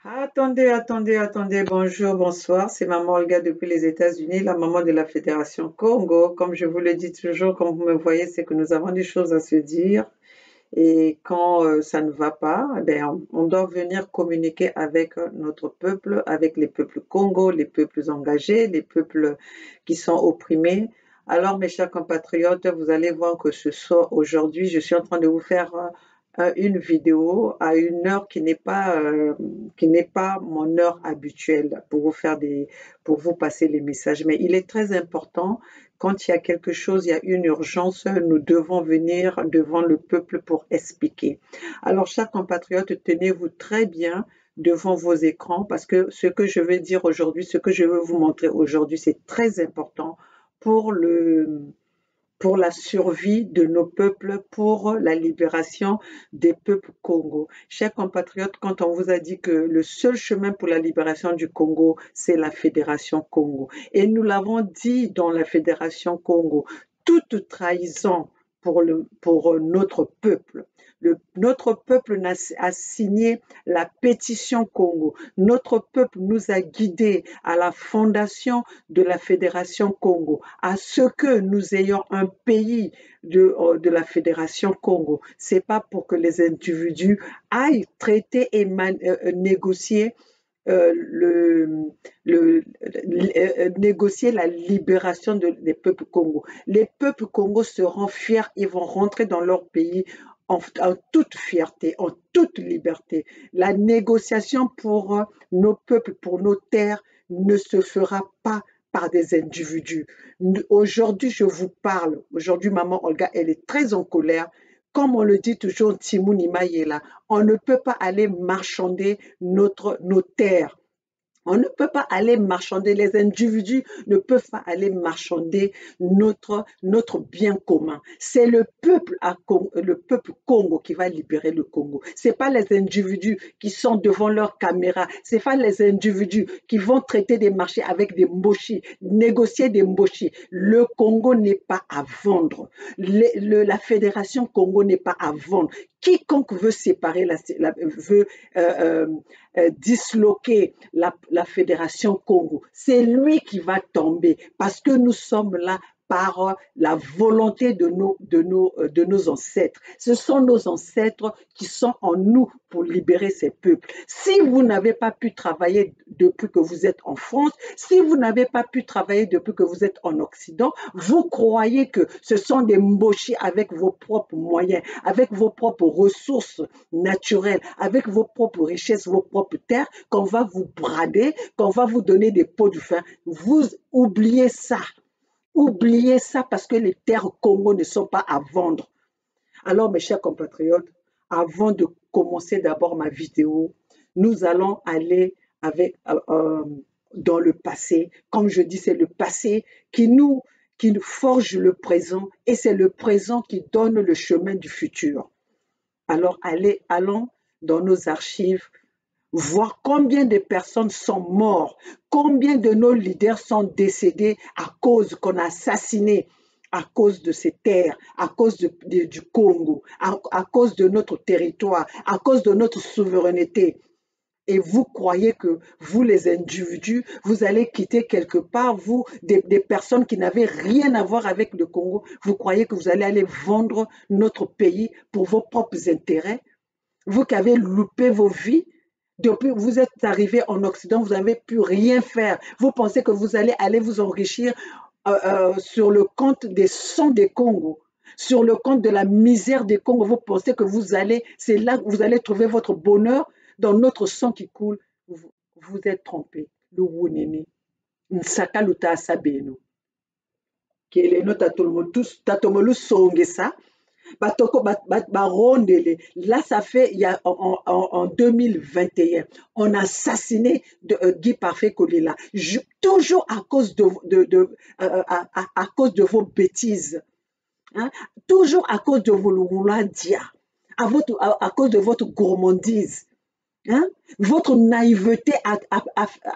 Attendez, bonjour, bonsoir, c'est Maman Olga depuis les États-Unis, la maman de la Fédération Congo. Comme je vous le dis toujours, comme vous me voyez, c'est que nous avons des choses à se dire et quand ça ne va pas, eh bien, on doit venir communiquer avec notre peuple, avec les peuples Congo, les peuples engagés, les peuples qui sont opprimés. Alors, mes chers compatriotes, vous allez voir que ce soir, aujourd'hui, je suis en train de vous faire une vidéo à une heure qui n'est pas mon heure habituelle pour vous faire pour vous passer les messages. Mais il est très important quand il y a quelque chose, il y a une urgence, nous devons venir devant le peuple pour expliquer. Alors, chers compatriotes, tenez-vous très bien devant vos écrans parce que ce que je vais dire aujourd'hui, ce que je veux vous montrer aujourd'hui, c'est très important pour pour la survie de nos peuples, pour la libération des peuples Congo. Chers compatriotes, quand on vous a dit que le seul chemin pour la libération du Congo, c'est la Fédération Congo, et nous l'avons dit dans la Fédération Congo, toute trahison pour notre peuple. Notre peuple a signé la pétition Congo. Notre peuple nous a guidés à la fondation de la Fédération Congo, à ce que nous ayons un pays de la Fédération Congo. C'est pas pour que les individus aillent traiter et négocier négocier la libération des peuples Congo. Les peuples Congo seront fiers, ils vont rentrer dans leur pays en toute fierté, en toute liberté. La négociation pour nos peuples, pour nos terres, ne se fera pas par des individus. Aujourd'hui, je vous parle. Aujourd'hui, maman Olga, elle est très en colère. Comme on le dit toujours, Timouni Mayela, on ne peut pas aller marchander nos terres. On ne peut pas aller marchander, les individus ne peuvent pas aller marchander notre bien commun. C'est le peuple Congo qui va libérer le Congo. C'est pas les individus qui sont devant leur caméra. C'est pas les individus qui vont traiter des marchés avec des mbochis, négocier des mbochis. Le Congo n'est pas à vendre. La Fédération Congo n'est pas à vendre. Quiconque veut séparer, veut disloquer la Fédération Congo, c'est lui qui va tomber parce que nous sommes là par la volonté de nos ancêtres. Ce sont nos ancêtres qui sont en nous pour libérer ces peuples. Si vous n'avez pas pu travailler depuis que vous êtes en France, si vous n'avez pas pu travailler depuis que vous êtes en Occident, vous croyez que ce sont des mbochis avec vos propres moyens, avec vos propres ressources naturelles, avec vos propres richesses, vos propres terres, qu'on va vous brader, qu'on va vous donner des pots de fin. Vous oubliez ça. Oubliez ça parce que les terres Congo ne sont pas à vendre. Alors, mes chers compatriotes, avant de commencer d'abord ma vidéo, nous allons aller dans le passé. Comme je dis, c'est le passé qui nous forge le présent et c'est le présent qui donne le chemin du futur. Alors, allons dans nos archives, voir combien de personnes sont mortes, combien de nos leaders sont décédés à cause qu'on a assassiné, à cause de ces terres, à cause du Congo, à cause de notre territoire, à cause de notre souveraineté. Et vous croyez que vous, les individus, vous allez quitter quelque part, vous, des personnes qui n'avaient rien à voir avec le Congo, vous croyez que vous allez aller vendre notre pays pour vos propres intérêts? Vous qui avez loupé vos vies, depuis que vous êtes arrivé en Occident, vous n'avez pu rien faire. Vous pensez que vous allez aller vous enrichir sur le compte des sangs des Congo, sur le compte de la misère des Congo. Vous pensez que c'est là que vous allez trouver votre bonheur dans notre sang qui coule. Vous êtes trompé. Le Wunene, Nsaka Luta Sabeno, Keleno Tatomolu Songesa. Là, ça fait en 2021, on a assassiné Guy Parfait Kolila, toujours à cause de vos bêtises, hein? Toujours à cause de vos loulandia, à cause de votre gourmandise. Hein? Votre naïveté a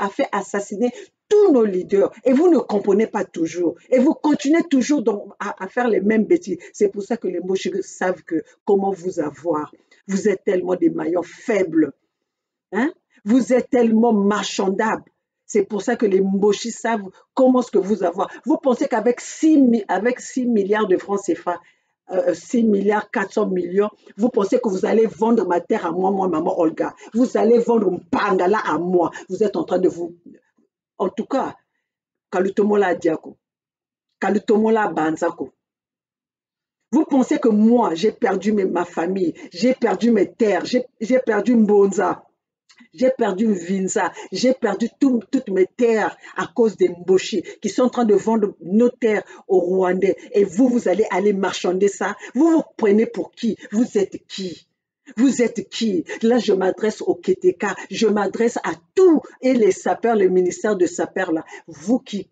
fait assassiner tous nos leaders et vous ne comprenez pas toujours et vous continuez toujours à faire les mêmes bêtises. C'est pour ça que les mots savent comment vous avoir. Vous êtes tellement des maillons faibles. Hein? Vous êtes tellement marchandable. C'est pour ça que les Mboshi savent comment est-ce que vous avoir. Vous pensez qu'avec 6 milliards de francs CFA, 6 milliards 400 millions, vous pensez que vous allez vendre ma terre à moi, maman Olga. Vous allez vendre Mpangala à moi. Vous êtes en train de vous... En tout cas, Kalutomola Diako, Kalutomola Banzako. Vous pensez que moi, j'ai perdu ma famille, j'ai perdu mes terres, j'ai perdu Mbonza. J'ai perdu Vinza, j'ai perdu toutes mes terres à cause des Mboshi qui sont en train de vendre nos terres aux Rwandais. Et vous, vous allez aller marchander ça. Vous vous prenez pour qui? Vous êtes qui? Vous êtes qui? Là, je m'adresse au Keteka, je m'adresse à tous et les sapeurs, le ministère de sapeurs là. Vous qui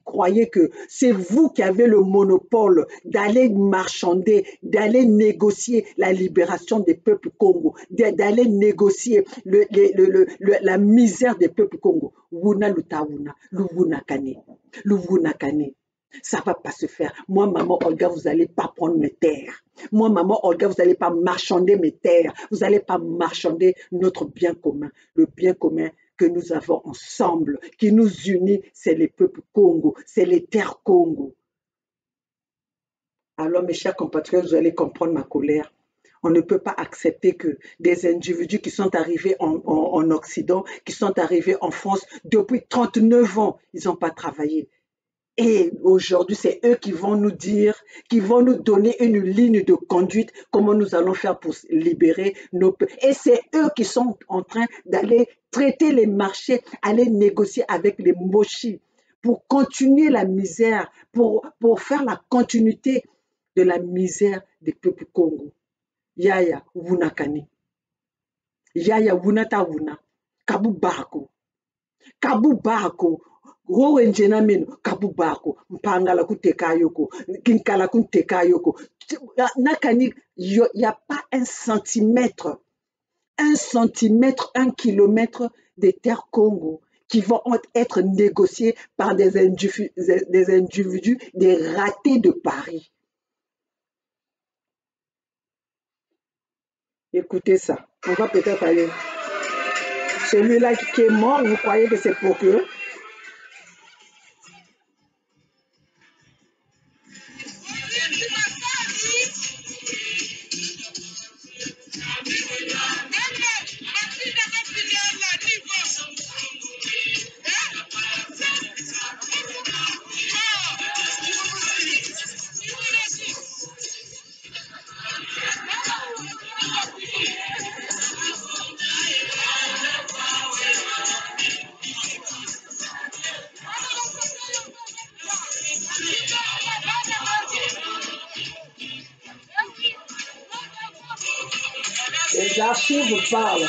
croyez que c'est vous qui avez le monopole d'aller marchander, d'aller négocier la libération des peuples Congo, d'aller négocier la misère des peuples Congo. Wuna lutawuna, luwuna kane, luwuna kane. Ça ne va pas se faire. Moi, maman Olga, vous n'allez pas prendre mes terres. Moi, maman Olga, vous n'allez pas marchander mes terres. Vous n'allez pas marchander notre bien commun. Le bien commun que nous avons ensemble, qui nous unit, c'est les peuples Congo, c'est les terres Congo. Alors, mes chers compatriotes, vous allez comprendre ma colère. On ne peut pas accepter que des individus qui sont arrivés en Occident, qui sont arrivés en France depuis 39 ans, ils n'ont pas travaillé. Et aujourd'hui, c'est eux qui vont nous dire, qui vont nous donner une ligne de conduite, comment nous allons faire pour libérer nos peuples. Et c'est eux qui sont en train d'aller traiter les marchés, aller négocier avec les Moshi pour continuer la misère, pour faire la continuité de la misère des peuples Congo. Yaya Wunakani. Yaya Wunata Wuna. Kabu Bako. Kabu Bako. Rowenjena meno kabu bako mpangala kuteka yoko kinkala kuteka yoko nakani il y a pas un centimètre, 1 kilomètre des terres Congo qui vont être négociées par des individus, des ratés de Paris. Écoutez ça, on va peut-être aller. Celui-là qui est mort, vous croyez que c'est pour que les archives parlent.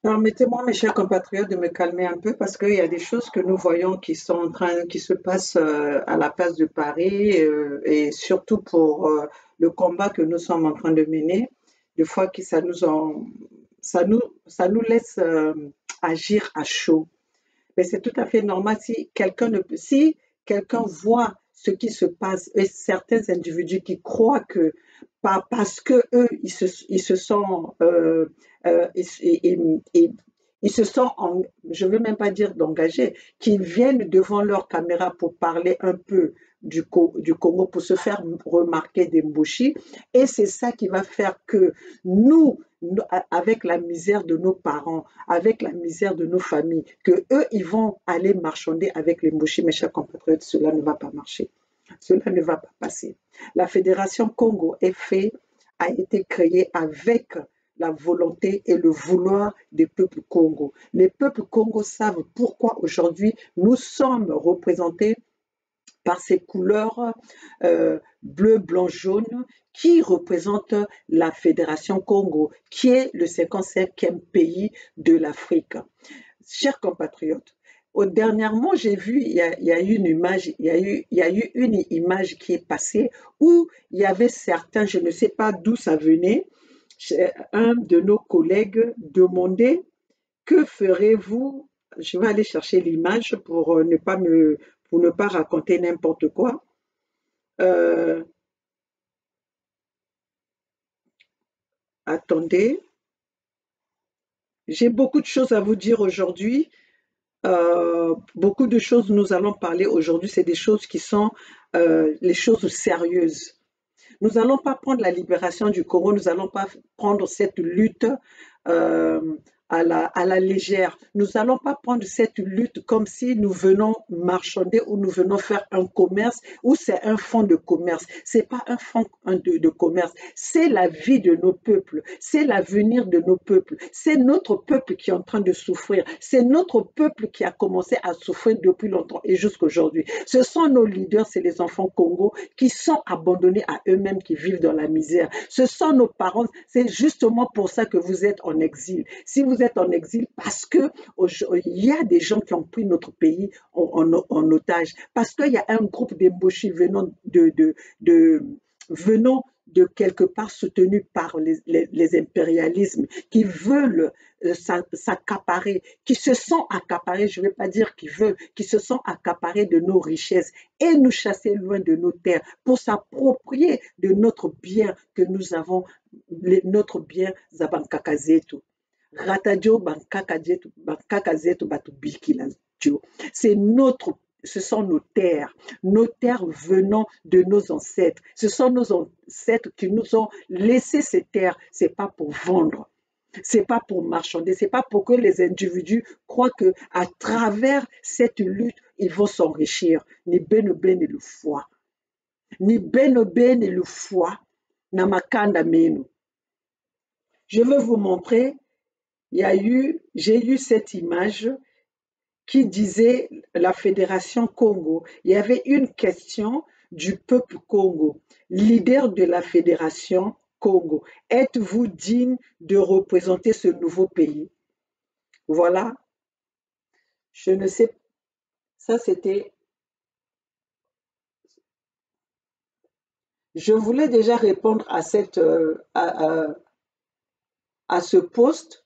Permettez-moi, mes chers compatriotes, de me calmer un peu parce qu'il y a des choses que nous voyons qui se passent à la place de Paris et surtout pour le combat que nous sommes en train de mener. Des fois, ça nous laisse agir à chaud. Mais c'est tout à fait normal si quelqu'un voit ce qui se passe et certains individus qui croient que parce que eux ils se sont ils se sont je ne veux même pas dire d'engagés, qu'ils viennent devant leur caméra pour parler un peu du Congo pour se faire remarquer des Mboshi, et c'est ça qui va faire que avec la misère de nos parents, avec la misère de nos familles, que eux, ils vont aller marchander avec les Mboshi. Mes chers compatriotes, cela ne va pas marcher. Cela ne va pas passer. La Fédération Congo a été créée avec la volonté et le vouloir des peuples Congo. Les peuples Congo savent pourquoi aujourd'hui nous sommes représentés par ces couleurs bleu, blanc, jaune qui représentent la Fédération Congo, qui est le 55e pays de l'Afrique. Chers compatriotes, dernièrement, j'ai vu, il y a eu une image, il y a eu une image qui est passée où il y avait certains, je ne sais pas d'où ça venait, un de nos collègues demandait que ferez-vous. Je vais aller chercher l'image pour ne pas raconter n'importe quoi. Attendez, j'ai beaucoup de choses à vous dire aujourd'hui. Beaucoup de choses nous allons parler aujourd'hui, c'est des choses qui sont les choses sérieuses. Nous n'allons pas prendre la libération du Congo, nous n'allons pas prendre cette lutte euh, à la légère. Nous n'allons pas prendre cette lutte comme si nous venons marchander ou nous venons faire un commerce ou c'est un fonds de commerce. C'est pas un fonds de commerce, c'est la vie de nos peuples, c'est l'avenir de nos peuples, c'est notre peuple qui est en train de souffrir, c'est notre peuple qui a commencé à souffrir depuis longtemps et jusqu'à aujourd'hui. Ce sont nos leaders, c'est les enfants Congo qui sont abandonnés à eux-mêmes, qui vivent dans la misère. Ce sont nos parents, c'est justement pour ça que vous êtes en exil. Si vous êtes en exil, parce que il y a des gens qui ont pris notre pays en otage, parce qu'il y a un groupe d'Emboshi venant de quelque part soutenus par les impérialismes qui veulent s'accaparer, qui se sont accaparés, je ne vais pas dire qu'ils veulent, qui se sont accaparés de nos richesses et nous chasser loin de nos terres pour s'approprier de notre bien que nous avons, notre bien Zabankakazetu. Ratadio Bankakazetu Batubikiladio. C'est notre ce sont nos terres venant de nos ancêtres. Ce sont nos ancêtres qui nous ont laissé ces terres. C'est pas pour vendre, c'est pas pour marchander, c'est pas pour que les individus croient que à travers cette lutte ils vont s'enrichir. Ni benobe ni le foie, ni benobe ni le foie, namakanda menu. Je veux vous montrer. J'ai eu cette image qui disait la Fédération Congo. Il y avait une question du peuple Congo, leader de la Fédération Congo. Êtes-vous digne de représenter ce nouveau pays? Voilà, je ne sais, ça c'était, je voulais déjà répondre à à ce post,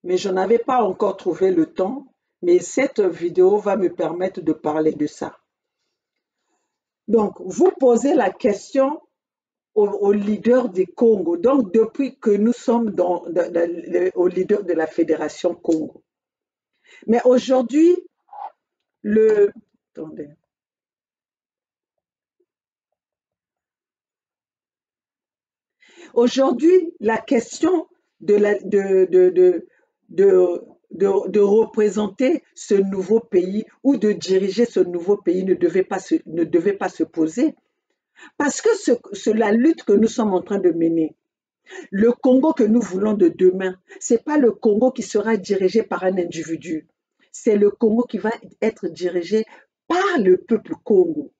mais je n'avais pas encore trouvé le temps. Mais cette vidéo va me permettre de parler de ça. Donc, vous posez la question au leader du Congo. Donc, depuis que nous sommes au leader de la Fédération Congo. Mais aujourd'hui, le... Attendez. Aujourd'hui, la question de représenter ce nouveau pays ou de diriger ce nouveau pays ne devait pas se poser. Parce que c'est la lutte que nous sommes en train de mener. Le Congo que nous voulons de demain, ce n'est pas le Congo qui sera dirigé par un individu. C'est le Congo qui va être dirigé par le peuple Congo.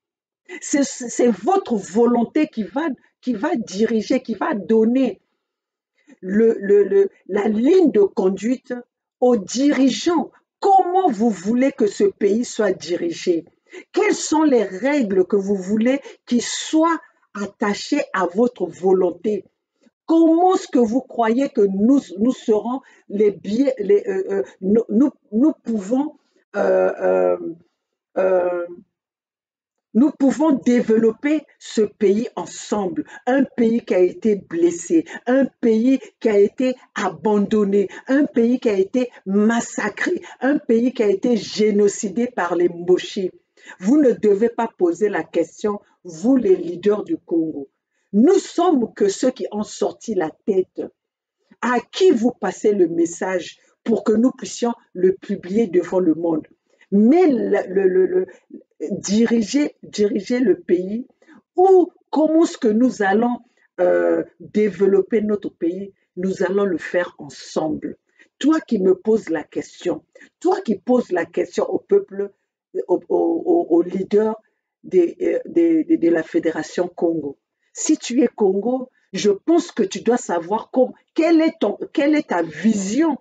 C'est votre volonté qui va diriger, qui va donner la ligne de conduite aux dirigeants. Comment vous voulez que ce pays soit dirigé? Quelles sont les règles que vous voulez qui soient attachées à votre volonté? Comment est-ce que vous croyez que nous serons les biais, nous pouvons euh, euh, nous pouvons développer ce pays ensemble, un pays qui a été blessé, un pays qui a été abandonné, un pays qui a été massacré, un pays qui a été génocidé par les Mochis. Vous ne devez pas poser la question, vous les leaders du Congo. Nous sommes que ceux qui ont sorti la tête. À qui vous passez le message pour que nous puissions le publier devant le monde? Mais diriger le pays ou comment est-ce que nous allons développer notre pays, nous allons le faire ensemble. Toi qui me poses la question, toi qui poses la question au peuple, au leader de la Fédération Congo. Si tu es Congo, je pense que tu dois savoir quelle est ta vision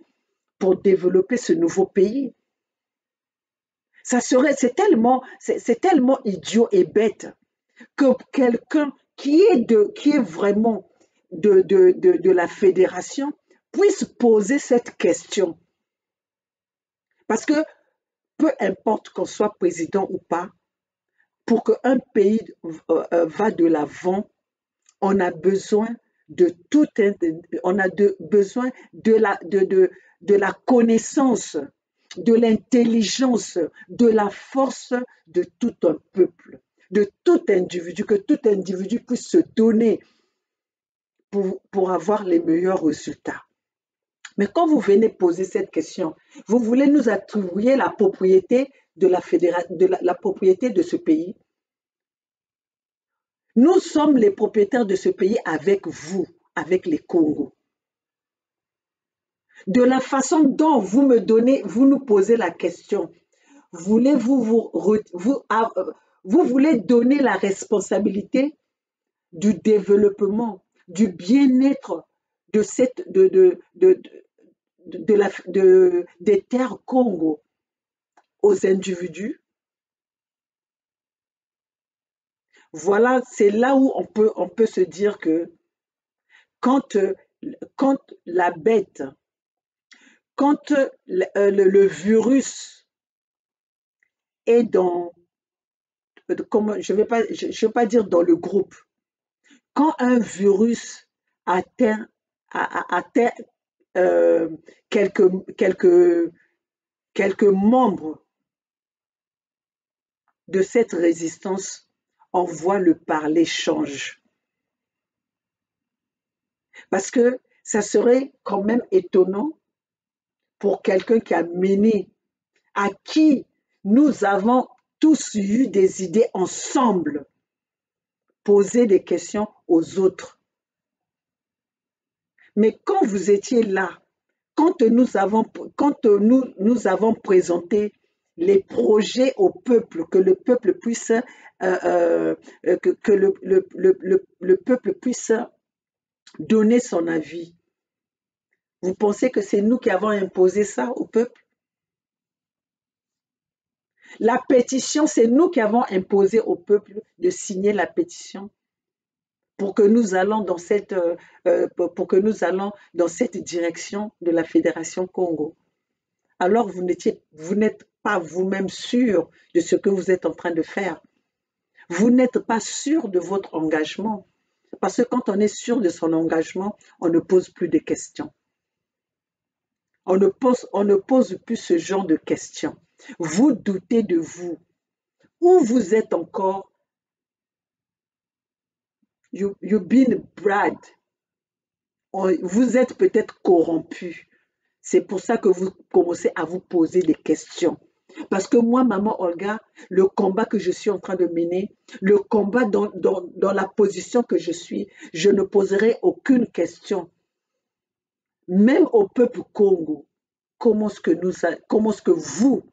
pour développer ce nouveau pays. C'est tellement idiot et bête que quelqu'un qui est vraiment de la fédération puisse poser cette question. Parce que peu importe qu'on soit président ou pas, pour qu'un pays va de l'avant, on a besoin besoin de la connaissance, de l'intelligence, de la force de tout un peuple, de tout individu, que tout individu puisse se donner pour avoir les meilleurs résultats. Mais quand vous venez poser cette question, vous voulez nous attribuer la propriété de la propriété de ce pays. Nous sommes les propriétaires de ce pays avec vous, avec les Congos. De la façon dont vous nous posez la question, voulez-vous vous voulez donner la responsabilité du développement, du bien-être des terres Congo aux individus? Voilà, c'est là où on peut se dire que quand, quand la bête, quand le virus est je ne vais pas dire dans le groupe, quand un virus atteint, atteint euh, quelques membres de cette résistance, on voit le parler change. Parce que ça serait quand même étonnant pour quelqu'un qui a mené, à qui nous avons tous eu des idées ensemble, poser des questions aux autres. Mais quand vous étiez là, nous avons présenté les projets au peuple, que le peuple puisse, que le peuple puisse donner son avis. Vous pensez que c'est nous qui avons imposé ça au peuple? La pétition, c'est nous qui avons imposé au peuple de signer la pétition pour que nous allons dans pour que nous allons dans cette direction de la Fédération Congo. Alors vous n'êtes pas vous-même sûr de ce que vous êtes en train de faire. Vous n'êtes pas sûr de votre engagement. Parce que quand on est sûr de son engagement, on ne pose plus de questions. On ne pose plus ce genre de questions. Vous doutez de vous. Où vous êtes encore? You've been bribed. Vous êtes peut-être corrompu. C'est pour ça que vous commencez à vous poser des questions. Parce que moi, maman Olga, le combat que je suis en train de mener, le combat dans la position que je suis, je ne poserai aucune question. Même au peuple Congo, comment est-ce que vous,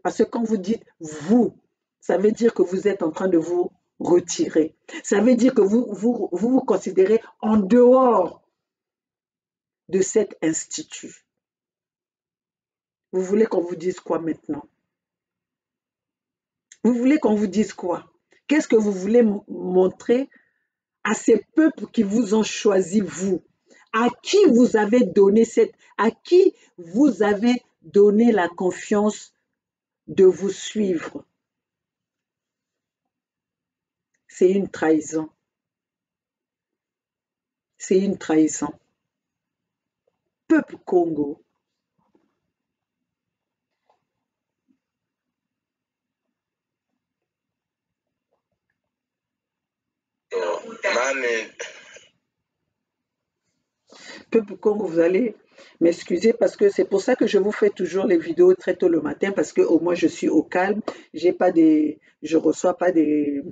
parce que quand vous dites vous, ça veut dire que vous êtes en train de vous retirer. Ça veut dire que vous considérez en dehors de cet institut. Vous voulez qu'on vous dise quoi maintenant? Vous voulez qu'on vous dise quoi? Qu'est-ce que vous voulez montrer à ces peuples qui vous ont choisi, vous? À qui vous avez donné la confiance de vous suivre? C'est une trahison. C'est une trahison. Peuple Congo. Peuple Congo, vous allez m'excuser parce que c'est pour ça que je vous fais toujours les vidéos très tôt le matin parce que au moins je suis au calme, je reçois pas des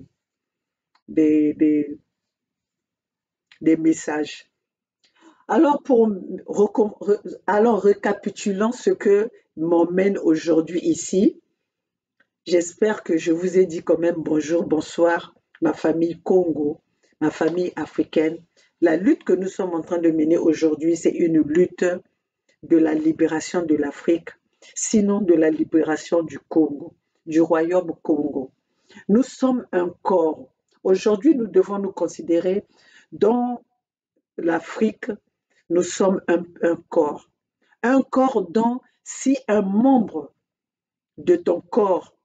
messages. Alors, récapitulant ce que m'emmène aujourd'hui ici, j'espère que je vous ai dit quand même bonjour, bonsoir, ma famille Congo, ma famille africaine. La lutte que nous sommes en train de mener aujourd'hui, c'est une lutte de la libération de l'Afrique, sinon de la libération du Congo, du royaume Congo. Nous sommes un corps. Aujourd'hui, nous devons nous considérer dans l'Afrique, nous sommes un corps. Un corps dont si un membre de ton corps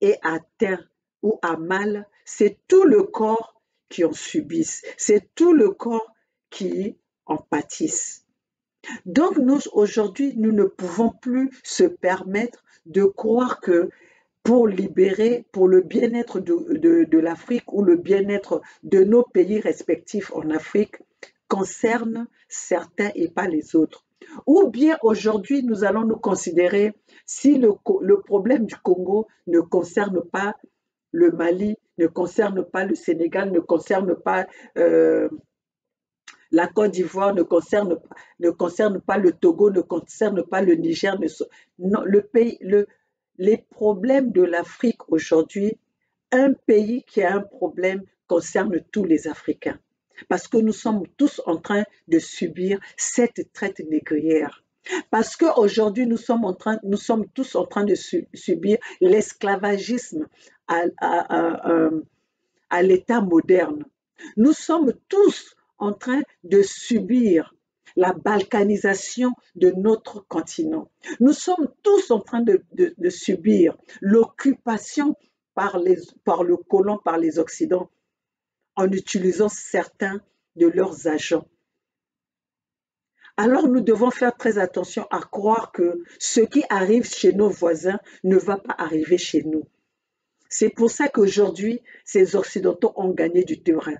est atteint ou a mal, c'est tout le corps qui en subisse, c'est tout le corps qui en pâtisse. Donc nous, aujourd'hui, nous ne pouvons plus se permettre de croire que pour le bien-être de l'Afrique ou le bien-être de nos pays respectifs en Afrique, concerne certains et pas les autres. Ou bien aujourd'hui, nous allons nous considérer si le problème du Congo ne concerne pas le Mali, ne concerne pas le Sénégal, ne concerne pas la Côte d'Ivoire, ne concerne pas le Togo, ne concerne pas le Niger. Non, les problèmes de l'Afrique aujourd'hui, un pays qui a un problème concerne tous les Africains. Parce que nous sommes tous en train de subir cette traite négrière. Parce qu'aujourd'hui, nous sommes tous en train de subir l'esclavagisme à l'état moderne. Nous sommes tous en train de subir la balkanisation de notre continent. Nous sommes tous en train de subir l'occupation par le colon, par les Occidentaux, en utilisant certains de leurs agents. Alors nous devons faire très attention à croire que ce qui arrive chez nos voisins ne va pas arriver chez nous. C'est pour ça qu'aujourd'hui, ces Occidentaux ont gagné du terrain.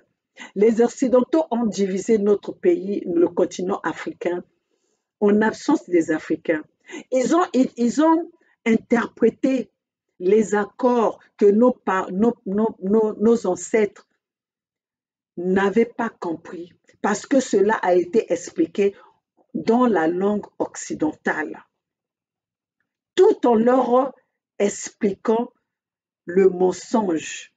Les Occidentaux ont divisé notre pays, le continent africain, en absence des Africains. Ils ont interprété les accords que nos ancêtres n'avaient pas compris, parce que cela a été expliqué dans la langue occidentale, tout en leur expliquant le mensonge.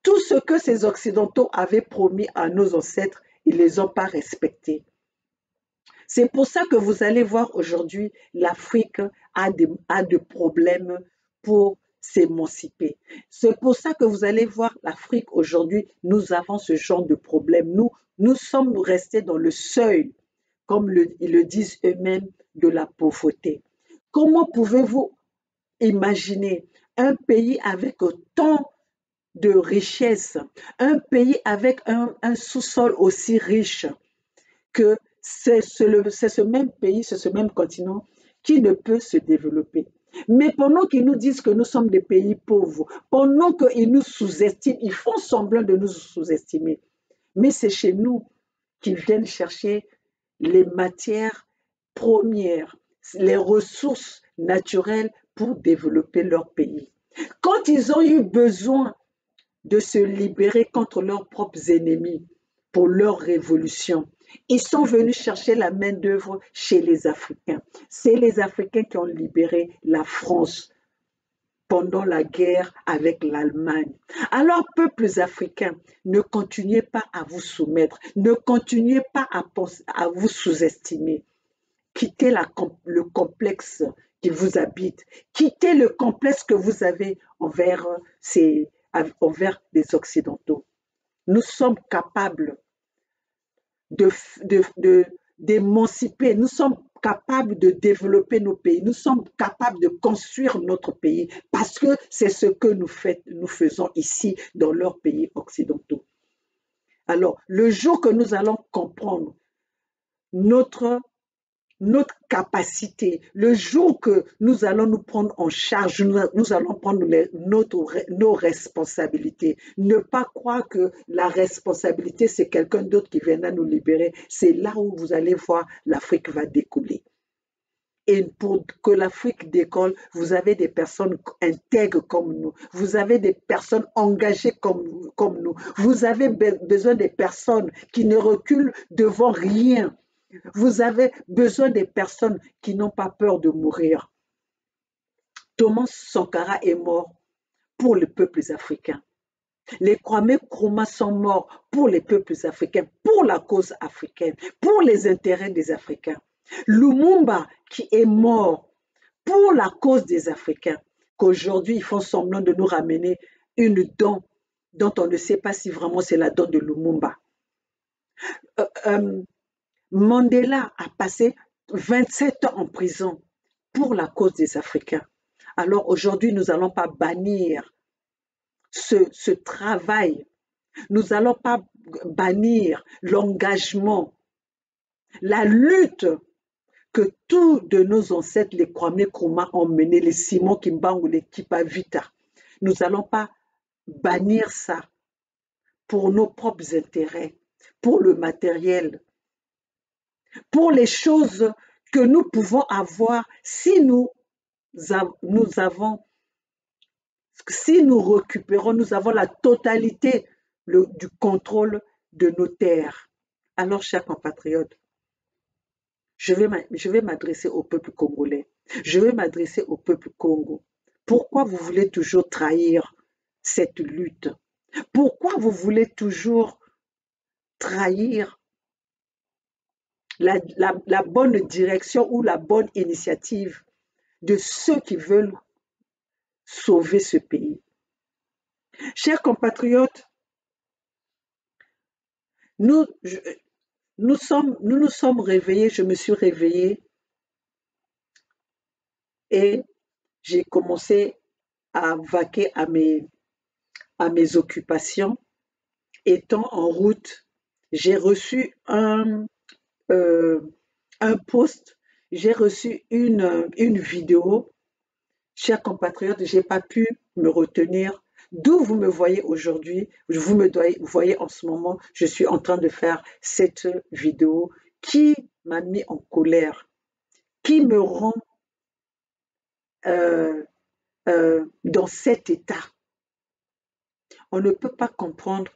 Tout ce que ces Occidentaux avaient promis à nos ancêtres, ils ne les ont pas respectés. C'est pour ça que vous allez voir aujourd'hui, l'Afrique a des problèmes pour s'émanciper. C'est pour ça que vous allez voir l'Afrique aujourd'hui, nous avons ce genre de problème. Nous sommes restés dans le seuil, comme ils le disent eux-mêmes, de la pauvreté. Comment pouvez-vous imaginer un pays avec autant de richesses, un pays avec un sous-sol aussi riche que c'est ce même pays, c'est ce même continent qui ne peut se développer. Mais pendant qu'ils nous disent que nous sommes des pays pauvres, pendant qu'ils nous sous-estiment, ils font semblant de nous sous-estimer. Mais c'est chez nous qu'ils viennent chercher les matières premières, les ressources naturelles pour développer leur pays. Quand ils ont eu besoin de se libérer contre leurs propres ennemis pour leur révolution, ils sont venus chercher la main-d'œuvre chez les Africains. C'est les Africains qui ont libéré la France pendant la guerre avec l'Allemagne. Alors, peuples africains, ne continuez pas à vous soumettre, ne continuez pas à vous sous-estimer. Quittez le complexe qui vous habite, quittez le complexe que vous avez envers les Occidentaux. Nous sommes capables d'émanciper, nous sommes capables de développer nos pays, nous sommes capables de construire notre pays parce que c'est ce que nous faisons ici dans leurs pays occidentaux. Alors, le jour que nous allons comprendre notre capacité, le jour que nous allons nous prendre en charge, nous allons prendre nos responsabilités. Ne pas croire que la responsabilité, c'est quelqu'un d'autre qui viendra nous libérer. C'est là où vous allez voir l'Afrique va décoller. Et pour que l'Afrique décolle, vous avez des personnes intègres comme nous. Vous avez des personnes engagées comme nous. Vous avez besoin des personnes qui ne reculent devant rien. Vous avez besoin des personnes qui n'ont pas peur de mourir. Thomas Sankara est mort pour les peuples africains. Les Kwame Nkrumah sont morts pour les peuples africains, pour la cause africaine, pour les intérêts des Africains. Lumumba qui est mort pour la cause des Africains, qu'aujourd'hui ils font semblant de nous ramener une dent dont on ne sait pas si vraiment c'est la dent de Lumumba. Mandela a passé 27 ans en prison pour la cause des Africains. Alors aujourd'hui, nous n'allons pas bannir ce travail. Nous n'allons pas bannir l'engagement, la lutte que tous de nos ancêtres, les Kwame Nkrumah, ont mené, les Simon Kimbangu, les Kipa Vita. Nous n'allons pas bannir ça pour nos propres intérêts, pour le matériel, pour les choses que nous pouvons avoir si nous récupérons, nous avons la totalité du contrôle de nos terres. Alors, chers compatriotes, je vais m'adresser au peuple congolais, je vais m'adresser au peuple Congo. Pourquoi vous voulez toujours trahir cette lutte? Pourquoi vous voulez toujours trahir la bonne direction ou la bonne initiative de ceux qui veulent sauver ce pays? Chers compatriotes, nous nous sommes réveillés, je me suis réveillée et j'ai commencé à vaquer à mes occupations. Étant en route, j'ai reçu un post, j'ai reçu une vidéo. Chers compatriotes, je n'ai pas pu me retenir. D'où vous me voyez aujourd'hui, vous me voyez en ce moment, je suis en train de faire cette vidéo qui m'a mis en colère, qui me rend dans cet état. On ne peut pas comprendre.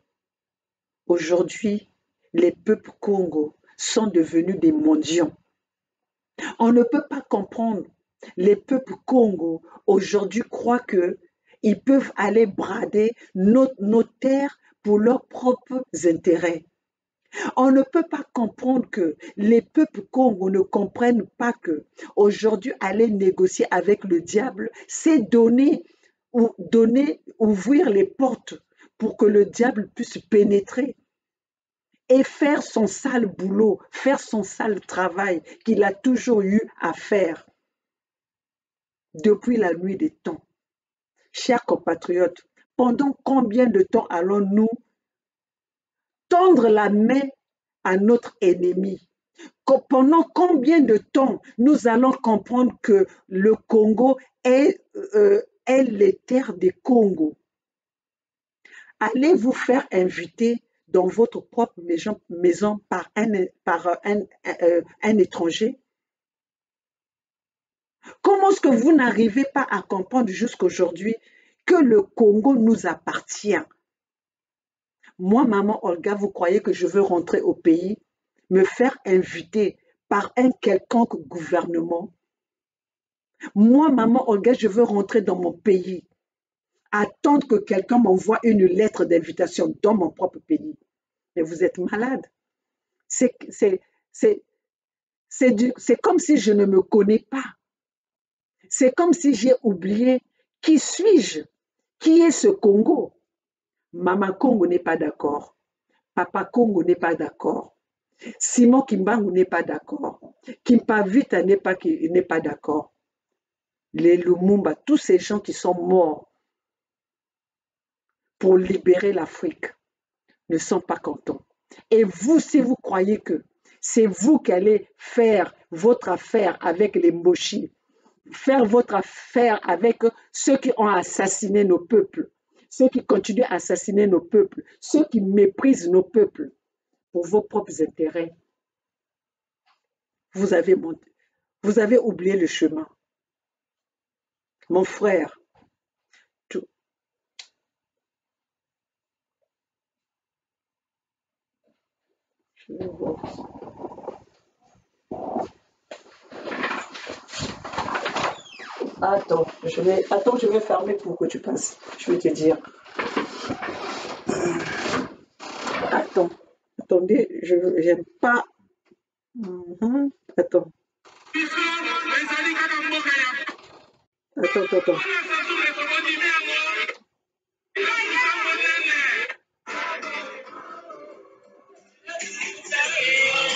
Aujourd'hui, les peuples Congo sont devenus des mendiants. On ne peut pas comprendre. Les peuples Congo aujourd'hui croient que ils peuvent aller brader nos terres pour leurs propres intérêts. On ne peut pas comprendre que les peuples Congo ne comprennent pas que aujourd'hui aller négocier avec le diable, c'est ouvrir les portes pour que le diable puisse pénétrer et faire son sale boulot, faire son sale travail qu'il a toujours eu à faire depuis la nuit des temps. Chers compatriotes, pendant combien de temps allons-nous tendre la main à notre ennemi? Pendant combien de temps nous allons comprendre que le Congo est les terres des Congo? Allez vous faire inviter dans votre propre maison par un étranger? Comment est-ce que vous n'arrivez pas à comprendre jusqu'aujourd'hui que le Congo nous appartient? Moi, maman Olga, vous croyez que je veux rentrer au pays, me faire inviter par un quelconque gouvernement? Moi, maman Olga, je veux rentrer dans mon pays, attendre que quelqu'un m'envoie une lettre d'invitation dans mon propre pays. Mais vous êtes malade. C'est comme si je ne me connais pas. C'est comme si j'ai oublié qui suis-je? Qui est ce Congo? Maman Congo n'est pas d'accord. Papa Congo n'est pas d'accord. Simon Kimbangu n'est pas d'accord. Kimpa Vita n'est pas d'accord. Les Lumumba, tous ces gens qui sont morts pour libérer l'Afrique ne sont pas contents. Et vous, si vous croyez que c'est vous qui allez faire votre affaire avec les Mboshi, faire votre affaire avec ceux qui ont assassiné nos peuples, ceux qui continuent à assassiner nos peuples, ceux qui méprisent nos peuples pour vos propres intérêts, vous avez oublié le chemin. Mon frère, tout. Je vais voir. Attends, je vais fermer pour que tu passes. Je vais te dire. Attendez, je n'aime pas. Attends. Attends.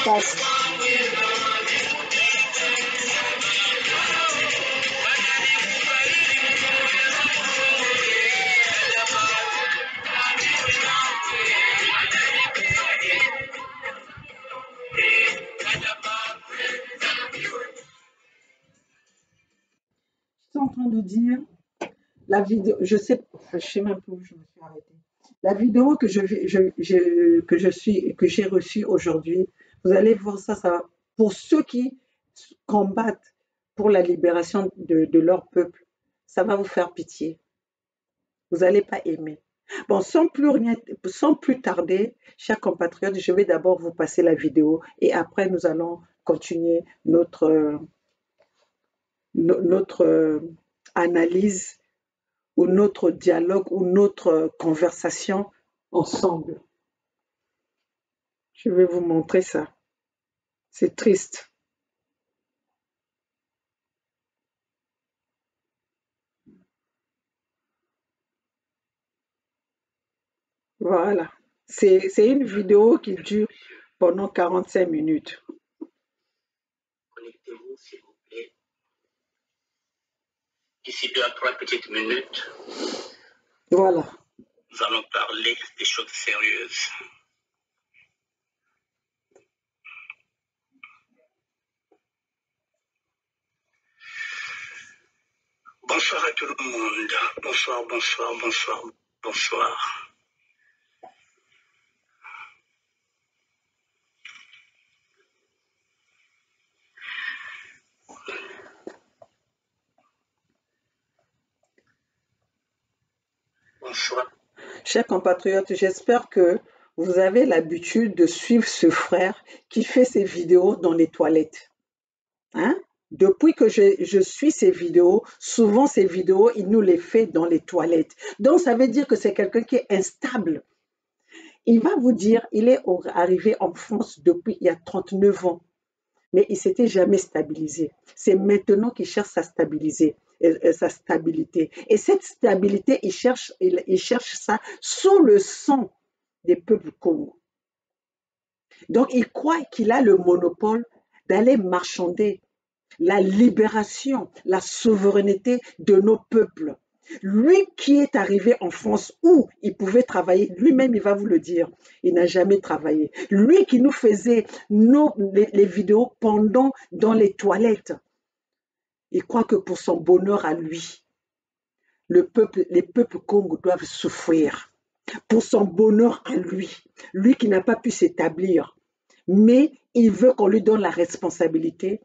Passe. Je suis en train de dire la vidéo, je sais même plus où je me suis arrêtée. La vidéo que que j'ai reçue aujourd'hui, vous allez voir ça, pour ceux qui combattent pour la libération de leur peuple, ça va vous faire pitié. Vous n'allez pas aimer. Bon, sans plus tarder, chers compatriotes, je vais d'abord vous passer la vidéo et après nous allons continuer notre analyse ou notre dialogue ou notre conversation ensemble. Je vais vous montrer ça. C'est triste. Voilà. C'est une vidéo qui dure pendant 45 minutes. Connectez-vous, s'il vous plaît. D'ici 2 à 3 petites minutes, voilà. Nous allons parler des choses sérieuses. Bonsoir à tout le monde. Bonsoir. Bonsoir. Chers compatriotes, j'espère que vous avez l'habitude de suivre ce frère qui fait ses vidéos dans les toilettes. Hein? Depuis que je suis ces vidéos, souvent ces vidéos, il nous les fait dans les toilettes. Donc, ça veut dire que c'est quelqu'un qui est instable. Il va vous dire, il est arrivé en France depuis il y a 39 ans, mais il s'était jamais stabilisé. C'est maintenant qu'il cherche sa stabilité. Sa stabilité. Et cette stabilité, il cherche ça sous le sang des peuples congolais. Donc, il croit qu'il a le monopole d'aller marchander la libération, la souveraineté de nos peuples. Lui qui est arrivé en France où il pouvait travailler, lui-même il va vous le dire, il n'a jamais travaillé. Lui qui nous faisait les vidéos pendant dans les toilettes, il croit que pour son bonheur à lui, les peuples congolais doivent souffrir. Pour son bonheur à lui, lui qui n'a pas pu s'établir, mais il veut qu'on lui donne la responsabilité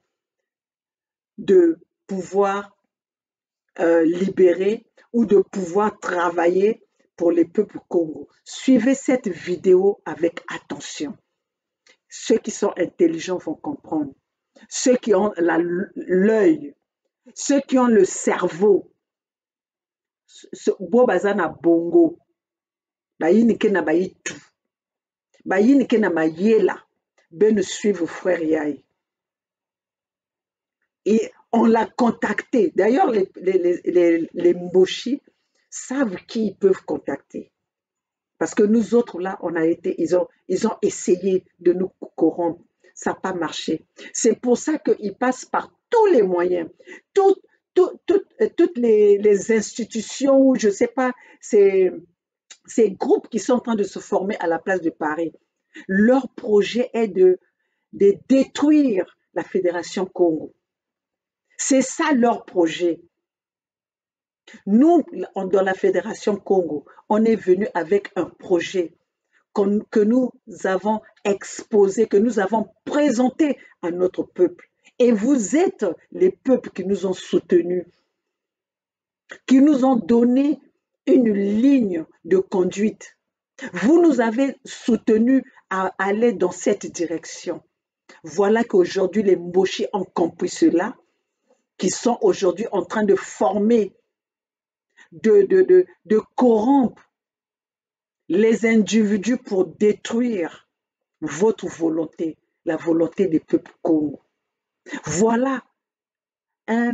de pouvoir libérer ou de pouvoir travailler pour les peuples congolais. Suivez cette vidéo avec attention. Ceux qui sont intelligents vont comprendre. Ceux qui ont l'œil, ceux qui ont le cerveau, bobazana bongo, bayinike na bayitu, bayinike na mayela, ben suivre frère Yaï. Et on l'a contacté. D'ailleurs, les Mboshi savent qui ils peuvent contacter. Parce que nous autres, là, ils ont essayé de nous corrompre. Ça n'a pas marché. C'est pour ça qu'ils passent par tous les moyens. Toutes les institutions ou je ne sais pas, ces groupes qui sont en train de se former à la place de Paris, leur projet est de détruire la Fédération Congo. C'est ça leur projet. Nous, dans la Fédération Congo, on est venu avec un projet que nous avons exposé, que nous avons présenté à notre peuple. Et vous êtes les peuples qui nous ont soutenus, qui nous ont donné une ligne de conduite. Vous nous avez soutenus à aller dans cette direction. Voilà qu'aujourd'hui, les Mboshi ont compris cela, qui sont aujourd'hui en train de former, de corrompre les individus pour détruire votre volonté, la volonté des peuples congolais. Voilà un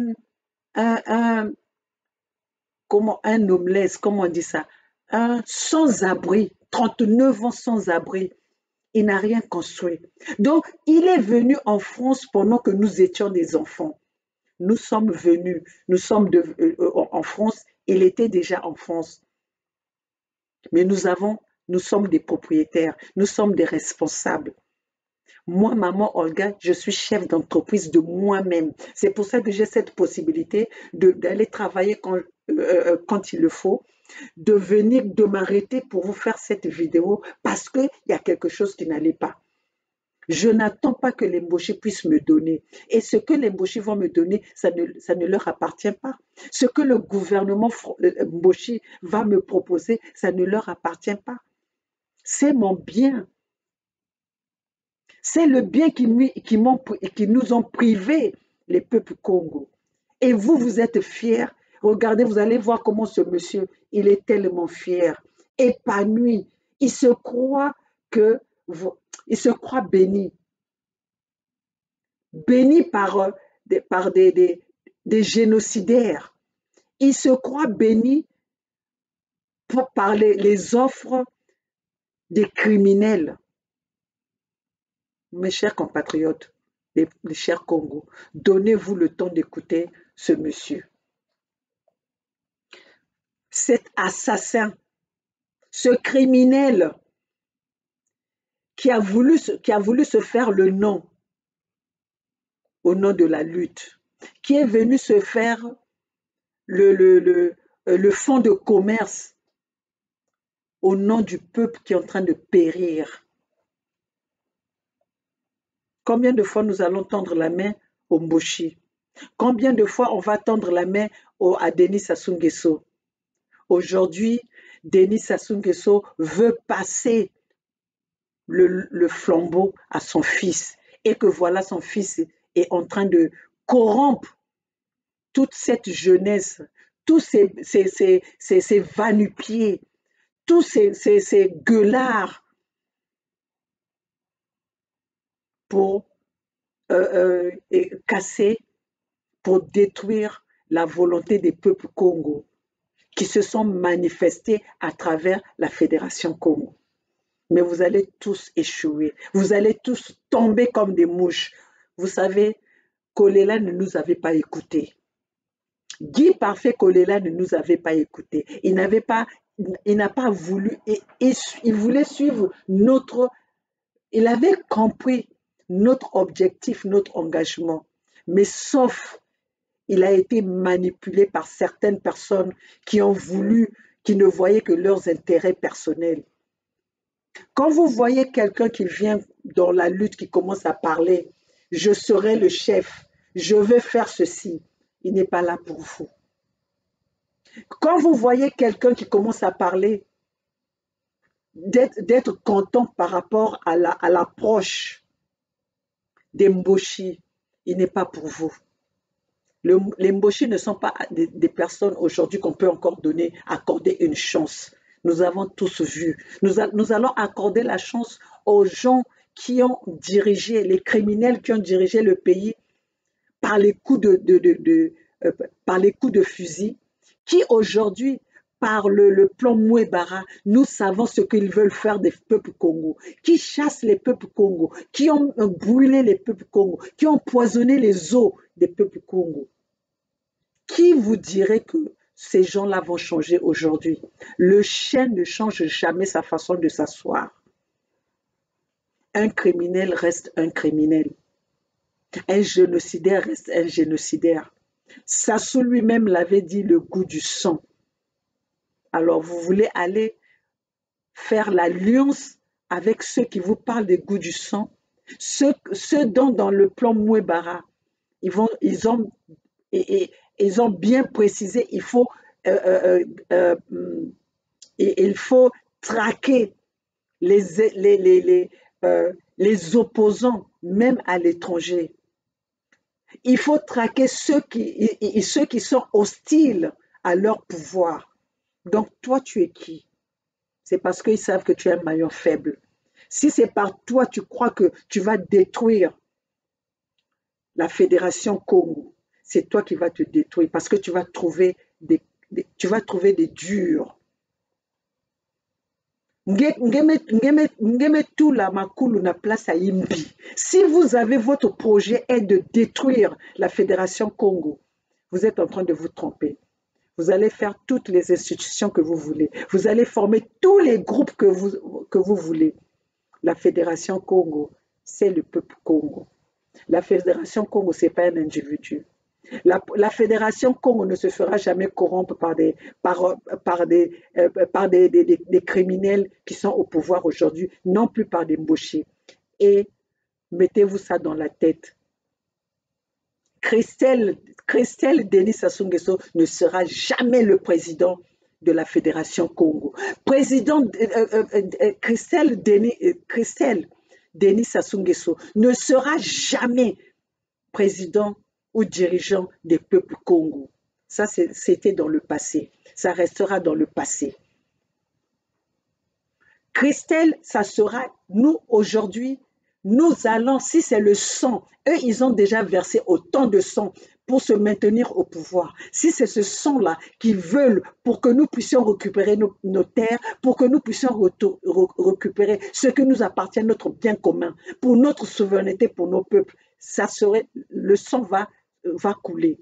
homeless, comment on dit ça, un sans-abri, 39 ans sans-abri. Il n'a rien construit. Donc, il est venu en France pendant que nous étions des enfants. Nous sommes venus, nous sommes en France, il était déjà en France. Mais nous sommes des propriétaires, nous sommes des responsables. Moi, maman Olga, je suis chef d'entreprise de moi-même. C'est pour ça que j'ai cette possibilité d'aller travailler quand il le faut, de venir, de m'arrêter pour vous faire cette vidéo parce qu'il y a quelque chose qui n'allait pas. Je n'attends pas que les Mboshi puissent me donner. Et ce que les Mboshi vont me donner, ça ne leur appartient pas. Ce que le gouvernement Mboshi va me proposer, ça ne leur appartient pas. C'est mon bien. C'est le bien qui nous ont privés, les peuples Congo. Et vous, vous êtes fiers. Regardez, vous allez voir comment ce monsieur, il est tellement fier, épanoui. Il se croit béni. Béni par des génocidaires. Il se croit béni par les offres des criminels. Mes chers compatriotes, les chers Congos, donnez-vous le temps d'écouter ce monsieur. Cet assassin, ce criminel qui a voulu se faire le nom au nom de la lutte, qui est venu se faire le fonds de commerce au nom du peuple qui est en train de périr. Combien de fois nous allons tendre la main au Mboshi? Combien de fois on va tendre la main à Denis Sassou Nguesso? Aujourd'hui, Denis Sassou Nguesso veut passer le flambeau à son fils et que voilà, son fils est en train de corrompre toute cette jeunesse, tous ces va-nu-pieds, tous ces gueulards pour casser, pour détruire la volonté des peuples Congo qui se sont manifestés à travers la Fédération Congo. Mais vous allez tous échouer, vous allez tous tomber comme des mouches. Vous savez, Kolela ne nous avait pas écoutés. Guy Parfait Kolela ne nous avait pas écoutés. Il n'a pas voulu, il voulait suivre il avait compris notre objectif, notre engagement. Mais sauf, il a été manipulé par certaines personnes qui ne voyaient que leurs intérêts personnels. Quand vous voyez quelqu'un qui vient dans la lutte, qui commence à parler, je serai le chef, je vais faire ceci, il n'est pas là pour vous. Quand vous voyez quelqu'un qui commence à parler, d'être content par rapport à l'approche des Mboshi, il n'est pas pour vous. Les Mboshi ne sont pas des personnes aujourd'hui qu'on peut encore accorder une chance. Nous avons tous vu. Nous allons accorder la chance aux gens qui ont dirigé, les criminels qui ont dirigé le pays par les coups de fusil, qui aujourd'hui, par le plan Mouebara, nous savons ce qu'ils veulent faire des peuples Congo, qui chassent les peuples Congo, qui ont brûlé les peuples Congo, qui ont empoisonné les eaux des peuples Congo. Qui vous dirait que ces gens-là vont changer aujourd'hui? Le chien ne change jamais sa façon de s'asseoir. Un criminel reste un criminel. Un génocidaire reste un génocidaire. Sassou lui-même l'avait dit, le goût du sang. Alors vous voulez aller faire l'alliance avec ceux qui vous parlent des goûts du sang, ceux dont dans le plan Mouebara, ils ont bien précisé, il faut traquer les opposants, même à l'étranger. Il faut traquer ceux qui sont hostiles à leur pouvoir. Donc, toi, tu es qui? C'est parce qu'ils savent que tu es un maillon faible. Si c'est par toi, tu crois que tu vas détruire la Fédération Congo, c'est toi qui vas te détruire parce que tu vas trouver des durs. Si vous avez votre projet est de détruire la Fédération Congo, vous êtes en train de vous tromper. Vous allez faire toutes les institutions que vous voulez. Vous allez former tous les groupes que vous voulez. La Fédération Congo, c'est le peuple Congo. La Fédération Congo, ce n'est pas un individu. La Fédération Congo ne se fera jamais corrompre par des criminels qui sont au pouvoir aujourd'hui, non plus par des Mboshi. Et mettez-vous ça dans la tête. Christelle Denis Sassou Nguesso ne sera jamais le président de la Fédération Congo. Christelle Denis Sassou Nguesso ne sera jamais président ou dirigeant des peuples Congo. Ça, c'était dans le passé. Ça restera dans le passé. Christelle, ça sera nous aujourd'hui. Nous allons, si c'est le sang, eux, ils ont déjà versé autant de sang pour se maintenir au pouvoir. Si c'est ce sang-là qu'ils veulent pour que nous puissions récupérer nos terres, pour que nous puissions récupérer ce qui nous appartient, notre bien commun, pour notre souveraineté, pour nos peuples, ça serait, le sang va couler.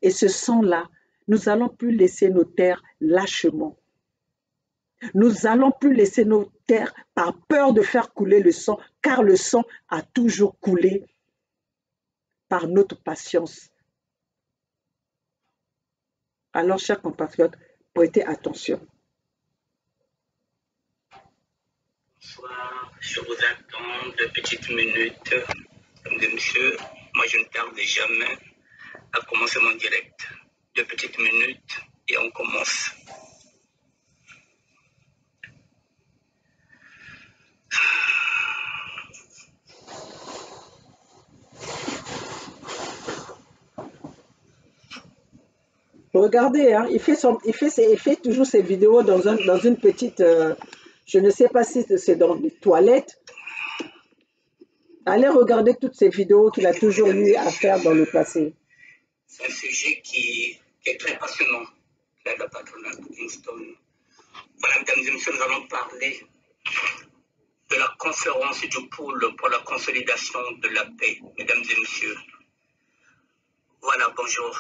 Et ce sang-là, nous n'allons plus laisser nos terres lâchement. Nous n'allons plus laisser nos terres par peur de faire couler le sang, car le sang a toujours coulé par notre patience. Alors, chers compatriotes, prêtez attention. Bonsoir, je vous attends 2 petites minutes. Mesdames et messieurs, moi je ne tarde jamais à commencer mon direct. 2 petites minutes et on commence. regardez, hein, il fait toujours ses vidéos dans une petite, je ne sais pas si c'est dans les toilettes. Allez regarder toutes ces vidéos qu'il a toujours eu à faire dans le passé. C'est un sujet qui est très passionnant, la patronat Kingston. Voilà, mesdames et messieurs, nous allons parler de la conférence du pôle pour la consolidation de la paix, mesdames et messieurs. Voilà, bonjour.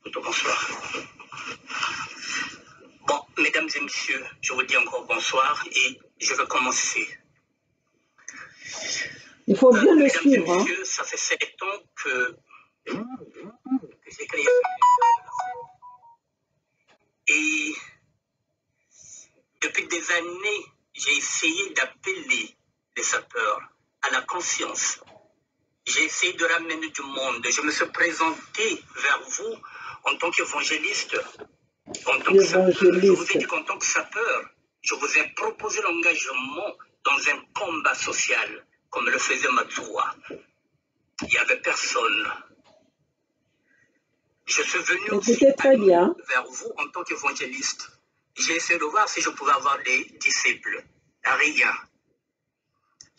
Plutôt bonsoir. Bon, mesdames et messieurs, je vous dis encore bonsoir et je vais commencer. Il faut bien le mesdames suivre. Mesdames et messieurs, ça fait 7 ans que j'ai créé et depuis des années, j'ai essayé d'appeler les sapeurs à la conscience. J'ai essayé de ramener du monde. Je me suis présenté vers vous en tant qu'évangéliste. Je vous ai dit qu'en tant que sapeur, je vous ai proposé l'engagement dans un combat social, comme le faisait Matsuwa. Il n'y avait personne. Je suis venu aussi vers vous en tant qu'évangéliste. J'ai essayé de voir si je pouvais avoir des disciples. Rien.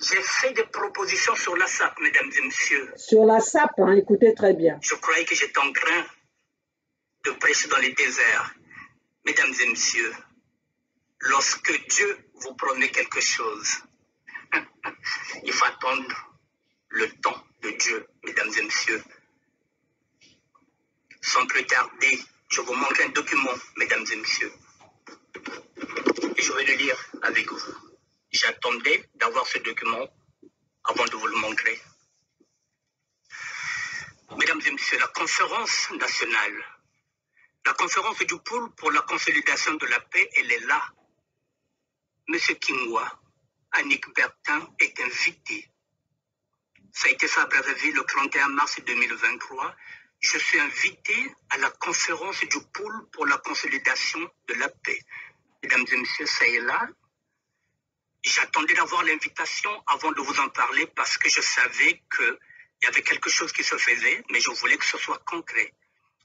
J'ai fait des propositions sur la SAP, mesdames et messieurs. Sur la SAP, hein, écoutez très bien. Je croyais que j'étais en train de prêcher dans les déserts. Mesdames et messieurs, lorsque Dieu vous promet quelque chose, il faut attendre le temps de Dieu, mesdames et messieurs. Sans plus tarder, je vous montre un document, mesdames et messieurs. Et je vais le lire avec vous. J'attendais d'avoir ce document avant de vous le montrer. Mesdames et messieurs, la conférence nationale, la conférence du pôle pour la consolidation de la paix, elle est là. Monsieur Kingwa, Annick Bertin est invité. Ça a été fait à Brazzaville le 31 mars 2023. Je suis invité à la conférence du pôle pour la consolidation de la paix. Mesdames et messieurs, ça est là. J'attendais d'avoir l'invitation avant de vous en parler parce que je savais qu'il y avait quelque chose qui se faisait, mais je voulais que ce soit concret.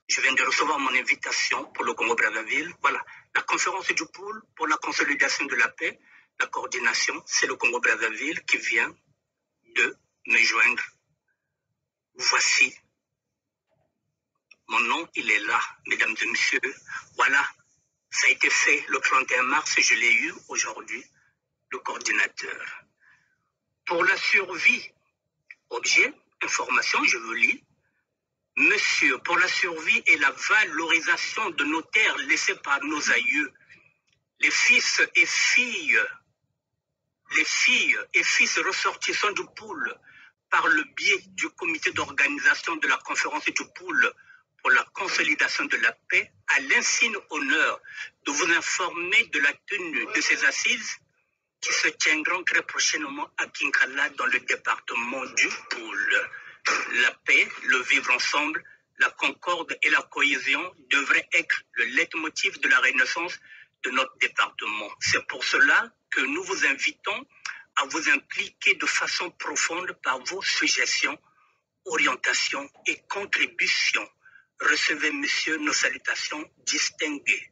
Je viens de recevoir mon invitation pour le Congo-Brazzaville. Voilà, la conférence du pôle pour la consolidation de la paix, la coordination, c'est le Congo-Brazzaville qui vient de me joindre. Voici. Mon nom, il est là, mesdames et messieurs. Voilà, ça a été fait le 31 mars, je l'ai eu aujourd'hui, le coordinateur. Pour la survie, objet, information, je vous lis. Monsieur, pour la survie et la valorisation de nos terres laissées par nos aïeux, les fils et filles ressortissants du pôle, par le biais du comité d'organisation de la conférence du pôle pour la consolidation de la paix, à l'insigne honneur de vous informer de la tenue de ces assises qui se tiendront très prochainement à Kinkala dans le département du pôle. La paix, le vivre ensemble, la concorde et la cohésion devraient être le leitmotiv de la renaissance de notre département. C'est pour cela que nous vous invitons à vous impliquer de façon profonde par vos suggestions, orientations et contributions. Recevez, messieurs, nos salutations distinguées.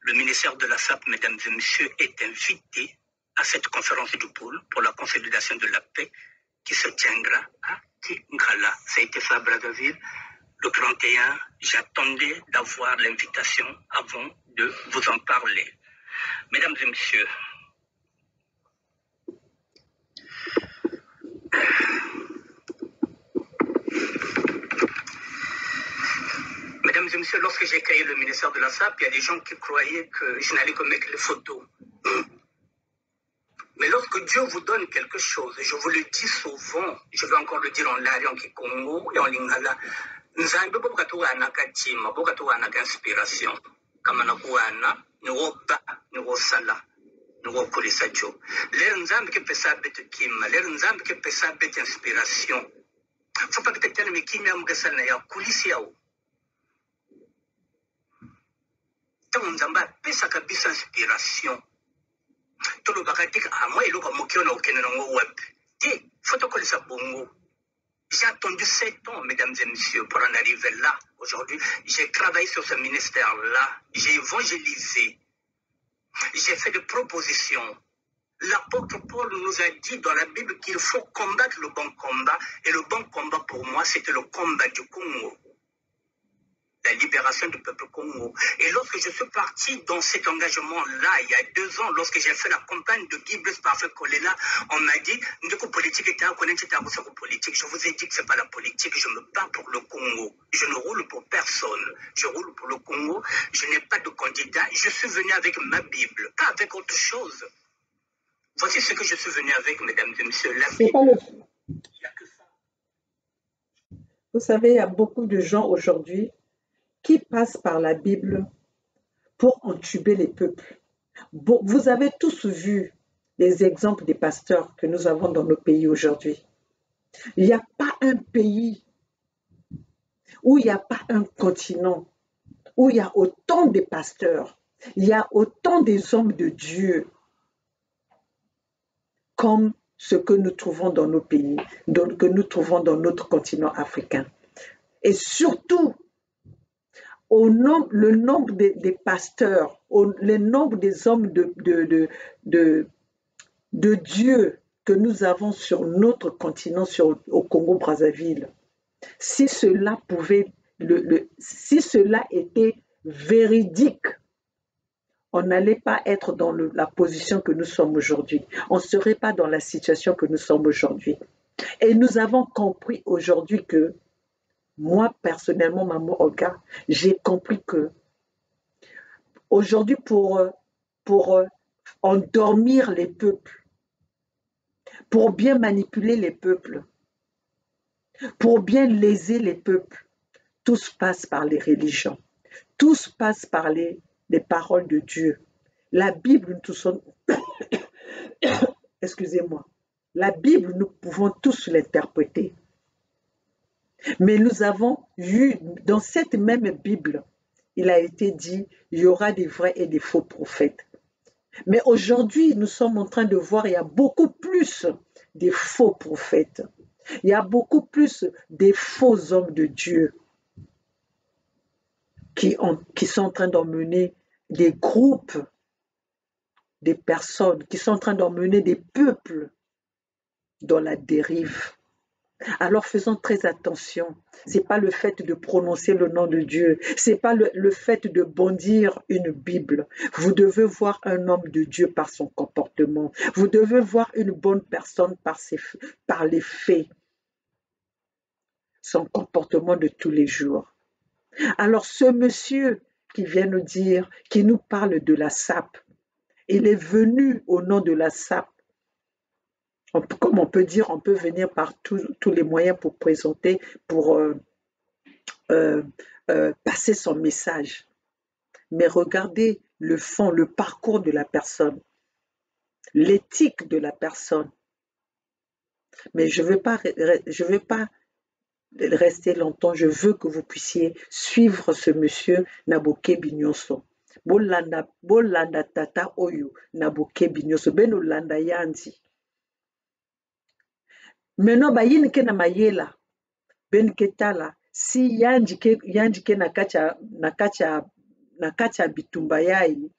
Le ministère de la SAP, mesdames et messieurs, est invité à cette conférence du pôle pour la consolidation de la paix qui se tiendra à Kinkala. Ça a été fait à Brazzaville le 31. J'attendais d'avoir l'invitation avant de vous en parler. Mesdames et messieurs, mesdames et messieurs, lorsque j'ai créé le ministère de la SAP, il y a des gens qui croyaient que je n'allais que mettre les photos. Mais lorsque Dieu vous donne quelque chose, et je vous le dis souvent, je vais encore le dire en Lari, en Kikongo et en Lingala, Nzambe bokatuwana katima, bokatuwana inspiration. Kama nakuwana, niwoba, niwosala, niwokolisa jo. Lero Nzambe ke pesa bete kima, lero Nzambe ke pesa bete inspiration. Faut pas que tu telle me kimia mukasala na ya kulisi yao. Tango Nzambe pesa kabisa inspiration. Tolo bakatika amwa eloko mokio na okene nango wapi. Te, fotokolisa bongo. J'ai attendu 7 ans, mesdames et messieurs, pour en arriver là. Aujourd'hui, j'ai travaillé sur ce ministère-là. J'ai évangélisé. J'ai fait des propositions. L'apôtre Paul nous a dit dans la Bible qu'il faut combattre le bon combat. Et le bon combat pour moi, c'était le combat du Congo. La libération du peuple Congo. Et lorsque je suis parti dans cet engagement-là, il y a 2 ans, lorsque j'ai fait la campagne de Guy Blaise Parfait Kolela, on m'a dit, politique, je vous ai dit que ce n'est pas la politique, je me bats pour le Congo. Je ne roule pour personne. Je roule pour le Congo. Je n'ai pas de candidat. Je suis venu avec ma Bible, pas avec autre chose. Voici ce que je suis venu avec, mesdames et messieurs. La Bible. Il n'y a que ça. Vous savez, il y a beaucoup de gens aujourd'hui qui passent par la Bible pour entuber les peuples. Vous avez tous vu les exemples des pasteurs que nous avons dans nos pays aujourd'hui. Il n'y a pas un pays où il n'y a pas un continent, où il y a autant de pasteurs, il y a autant des hommes de Dieu comme ce que nous trouvons dans nos pays, que nous trouvons dans notre continent africain. Et surtout, le nombre des pasteurs, le nombre des hommes de Dieu que nous avons sur notre continent, au Congo-Brazzaville, si cela si cela était véridique, on n'allait pas être dans la position que nous sommes aujourd'hui. On ne serait pas dans la situation que nous sommes aujourd'hui. Et nous avons compris aujourd'hui que, moi personnellement, Maman Olga, j'ai compris que aujourd'hui, pour endormir les peuples, pour bien manipuler les peuples, pour bien léser les peuples, tout se passe par les religions, tout se passe par les paroles de Dieu. La Bible, excusez-moi, la Bible, nous pouvons tous l'interpréter. Mais nous avons eu, dans cette même Bible, il a été dit, il y aura des vrais et des faux prophètes. Mais aujourd'hui, nous sommes en train de voir, il y a beaucoup plus des faux prophètes. Il y a beaucoup plus des faux hommes de Dieu qui sont en train d'emmener des groupes, des personnes, qui sont en train d'emmener des peuples dans la dérive. Alors faisons très attention. Ce n'est pas le fait de prononcer le nom de Dieu. Ce n'est pas le fait de bondir une Bible. Vous devez voir un homme de Dieu par son comportement. Vous devez voir une bonne personne par les faits. Son comportement de tous les jours. Alors ce monsieur qui vient nous dire, qui nous parle de la SAP, il est venu au nom de la SAP. Comme on peut dire, on peut venir par tous les moyens pour présenter, pour passer son message. Mais regardez le fond, le parcours de la personne, l'éthique de la personne. Mais je ne veux pas rester longtemps, je veux que vous puissiez suivre ce monsieur Naboké Bignonso. Bolanda tata oyo Naboké Bignonso, benolanda yandi. Maintenant, bayini ke na mayela, ben ketala, si yanji ke na kacha bitumba yai,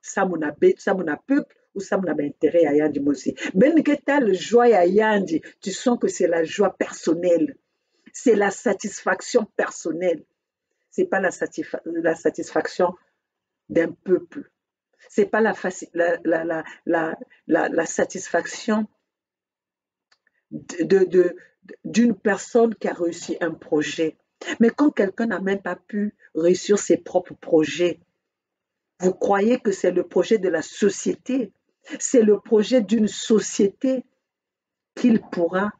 samuna peuple ou samuna ba intérêt ya yandi mosi. Ben ketala joie ya yandi, tu sens que c'est la joie personnelle, c'est la satisfaction personnelle, c'est pas la satisfaction d'un peuple, c'est pas la satisfaction d'une personne qui a réussi un projet. Mais quand quelqu'un n'a même pas pu réussir ses propres projets, vous croyez que c'est le projet de la société, c'est le projet d'une société qu'il pourra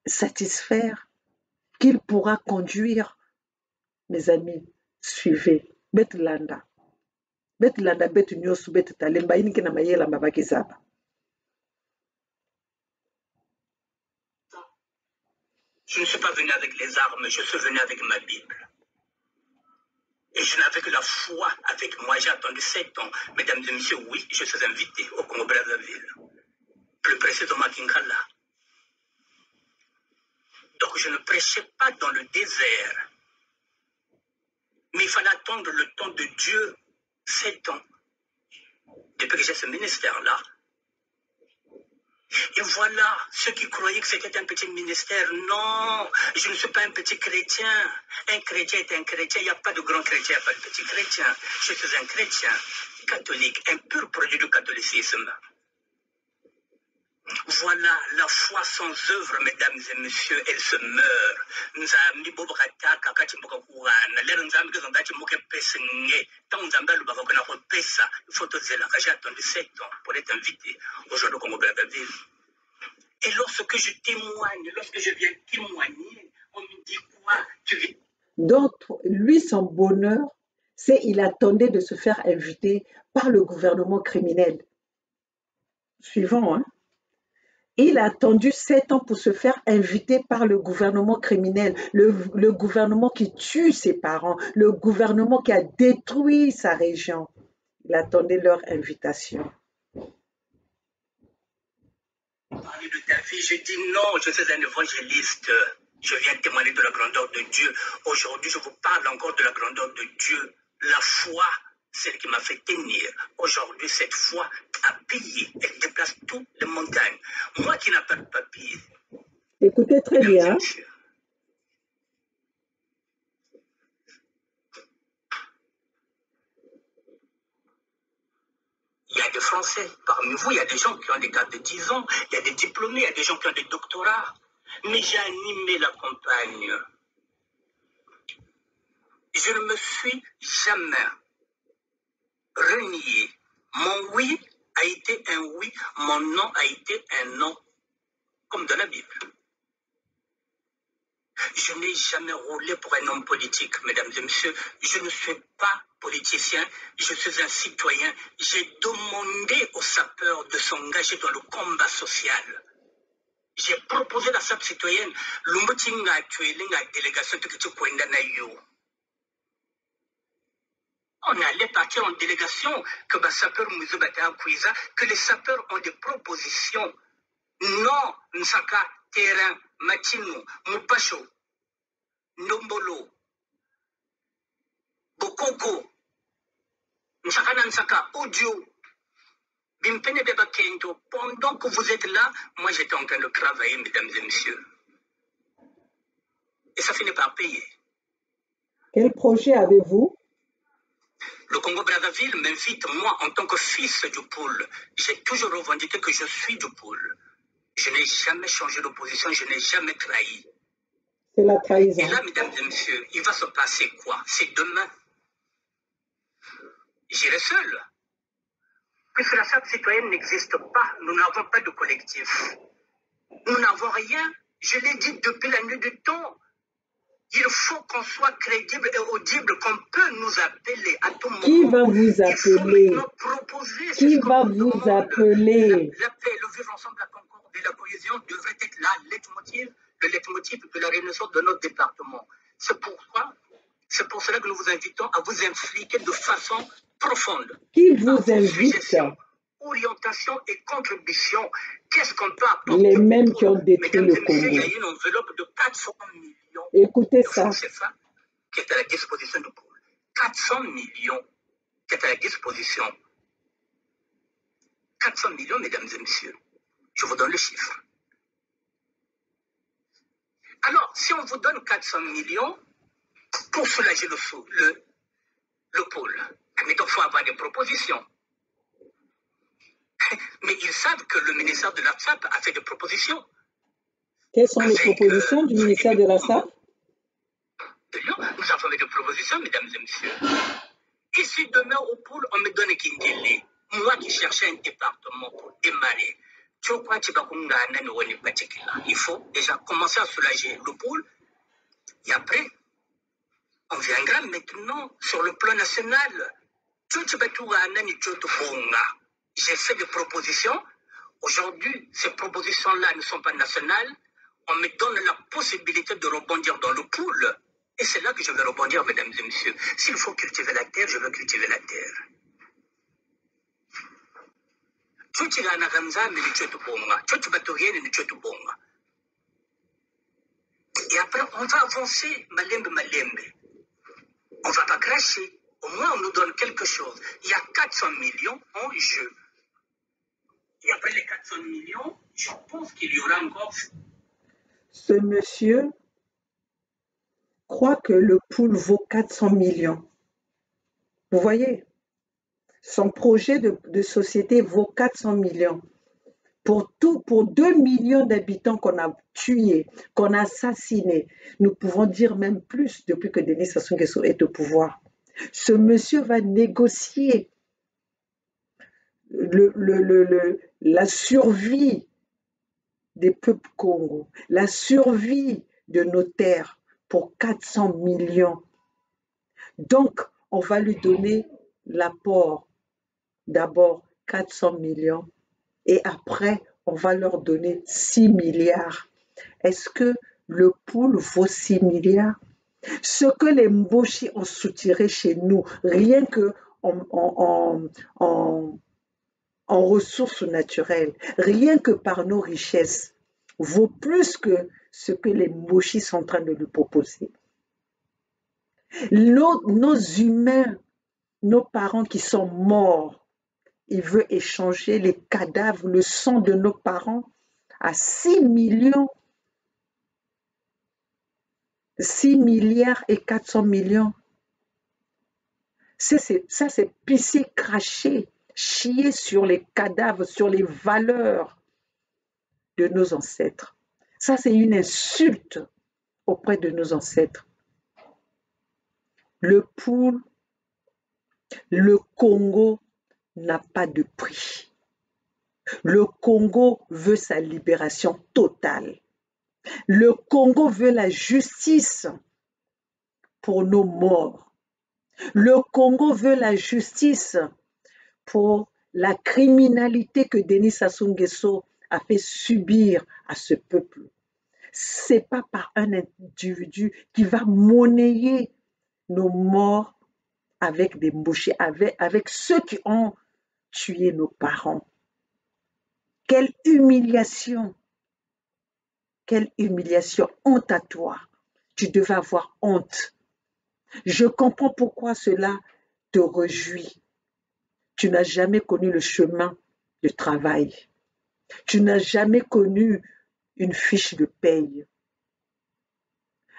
satisfaire, qu'il pourra conduire. Mes amis, suivez. Betlanda. Betlanda, bet nyosu, bet talemba, inki na mayela mabaki zaba. Je ne suis pas venu avec les armes, je suis venu avec ma Bible. Et je n'avais que la foi avec moi. J'ai attendu 7 ans. Mesdames et messieurs, oui, je suis invité au Congo-Brazzaville. Plus précisément à Kinkala. Donc je ne prêchais pas dans le désert. Mais il fallait attendre le temps de Dieu, 7 ans, depuis que j'ai ce ministère-là. Et voilà, ceux qui croyaient que c'était un petit ministère, non, je ne suis pas un petit chrétien. Un chrétien est un chrétien, il n'y a pas de grand chrétien, il n'y a pas de petit chrétien. Je suis un chrétien catholique, un pur produit du catholicisme. Voilà, la foi sans œuvre, mesdames et messieurs, elle se meurt. Nzambi bobakata kakati mbokakuana. Lero nzambi kezongati moke pesa nge. Tant nzambi alubaka kona ko pesa. Il faut zela. J'ai attendu 7 ans pour être invité aujourd'hui au Congo-Brazzaville. Et lorsque je témoigne, lorsque je viens témoigner, on me dit quoi? Tu viens. Donc, lui, son bonheur, c'est qu'il attendait de se faire inviter par le gouvernement criminel. Suivant, hein? Il a attendu 7 ans pour se faire inviter par le gouvernement criminel, le gouvernement qui tue ses parents, le gouvernement qui a détruit sa région. Il attendait leur invitation. Parler de ta vie, je dis non, je suis un évangéliste. Je viens témoigner de la grandeur de Dieu. Aujourd'hui, je vous parle encore de la grandeur de Dieu. La foi, celle qui m'a fait tenir. Aujourd'hui, cette foi a payé. Elle déplace toutes les montagnes. Moi qui n'ai pas de papier. Écoutez très bien. Il y a des Français. Parmi vous, il y a des gens qui ont des cartes de 10 ans. Il y a des diplômés, il y a des gens qui ont des doctorats. Mais j'ai animé la campagne. Je ne me suis jamais renié. Mon oui a été un oui, mon non a été un non, comme dans la Bible. Je n'ai jamais roulé pour un homme politique, mesdames et messieurs. Je ne suis pas politicien, je suis un citoyen. J'ai demandé aux sapeurs de s'engager dans le combat social. J'ai proposé à la SAP citoyenne, l'Umbutinga Tueling, la délégation de Kitsukwendanayo. On allait partir en délégation, que les sapeurs que les sapeurs ont des propositions. Non, Nsaka, Terrain, Matino, Mupacho, Ndombolo, Bokoko, Nsaka Nansaka, Audio, Bimpene Beba Kento. Pendant que vous êtes là, moi j'étais en train de travailler, mesdames et messieurs. Et ça finit par payer. Quel projet avez-vous? Le Congo-Brazzaville m'invite, moi, en tant que fils du pôle. J'ai toujours revendiqué que je suis du pôle. Je n'ai jamais changé d'opposition, je n'ai jamais trahi. C'est la trahison. Et là, mesdames et messieurs, il va se passer quoi? C'est demain. J'irai seul. Puisque la SAP citoyenne n'existe pas, nous n'avons pas de collectif. Nous n'avons rien. Je l'ai dit depuis la nuit du temps. Il faut qu'on soit crédible et audible, qu'on peut nous appeler à tout moment. Qui va vous appeler? Il faut proposer. Qui va vous appeler? La paix, le vivre ensemble, la concorde et la cohésion devraient être là, le leitmotiv de la renaissance de notre département. C'est pour cela que nous vous invitons à vous impliquer de façon profonde. Qui vous invite? Orientation et contribution. Qu'est-ce qu'on peut apporter? Les mêmes qui ont détruit le Congo. Il y a une enveloppe de 400 millions. Écoutez ça. Qui est à la disposition du pôle. 400 millions qui est à la disposition. 400 millions, mesdames et messieurs. Je vous donne le chiffre. Alors, si on vous donne 400 millions pour soulager le pôle, mais donc il faut avoir des propositions. Mais ils savent que le ministère de la SAP a fait des propositions. Quelles sont les propositions du ministère de la SAP? Nous avons fait des propositions, mesdames et messieurs. Et si demain au pôle, on me donne Kindélé, moi qui cherchais un département pour démarrer, il faut déjà commencer à soulager le pôle. Et après, on viendra maintenant sur le plan national. J'ai fait des propositions. Aujourd'hui, ces propositions-là ne sont pas nationales. On me donne la possibilité de rebondir dans le pool. Et c'est là que je vais rebondir, mesdames et messieurs. S'il faut cultiver la terre, je veux cultiver la terre. Et après, on va avancer, malembe, malembe. On ne va pas cracher. Au moins, on nous donne quelque chose. Il y a 400 millions en jeu. Et après les 400 millions, je pense qu'il y aura encore... Ce monsieur croit que le pool vaut 400 millions. Vous voyez, son projet de société vaut 400 millions. Pour 2 millions d'habitants qu'on a tués, qu'on a assassinés, nous pouvons dire même plus depuis que Denis Sassou Nguesso est au pouvoir. Ce monsieur va négocier la survie des peuples congos, la survie de nos terres pour 400 millions. Donc, on va lui donner l'apport, d'abord 400 millions, et après, on va leur donner 6 milliards. Est-ce que le pool vaut 6 milliards? Ce que les Mboshi ont soutiré chez nous, rien que en ressources naturelles, rien que par nos richesses, vaut plus que ce que les Mboshi sont en train de nous proposer. Nos humains, nos parents qui sont morts, ils veulent échanger les cadavres, le sang de nos parents à 6 millions, 6 milliards et 400 millions. Ça, c'est pisser, cracher, chier sur les cadavres, sur les valeurs de nos ancêtres. Ça, c'est une insulte auprès de nos ancêtres. Le pool, le Congo n'a pas de prix. Le Congo veut sa libération totale. Le Congo veut la justice pour nos morts. Le Congo veut la justice pour la criminalité que Denis Sassou Nguesso a fait subir à ce peuple. Ce n'est pas par un individu qui va monnayer nos morts avec des Mboshi, avec ceux qui ont tué nos parents. Quelle humiliation! Quelle humiliation! Honte à toi! Tu devais avoir honte. Je comprends pourquoi cela te réjouit. Tu n'as jamais connu le chemin de travail. Tu n'as jamais connu une fiche de paye.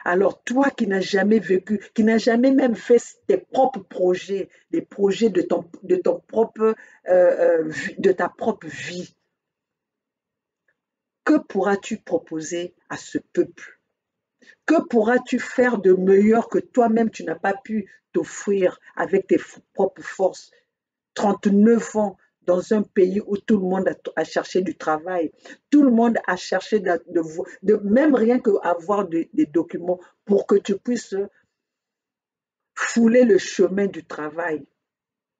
Alors toi qui n'as jamais vécu, qui n'as jamais même fait tes propres projets, les projets de ta propre vie, que pourras-tu proposer à ce peuple? Que pourras-tu faire de meilleur que toi-même tu n'as pas pu t'offrir avec tes propres forces? 39 ans dans un pays où tout le monde a cherché du travail, tout le monde a cherché même rien qu'avoir des documents pour que tu puisses fouler le chemin du travail,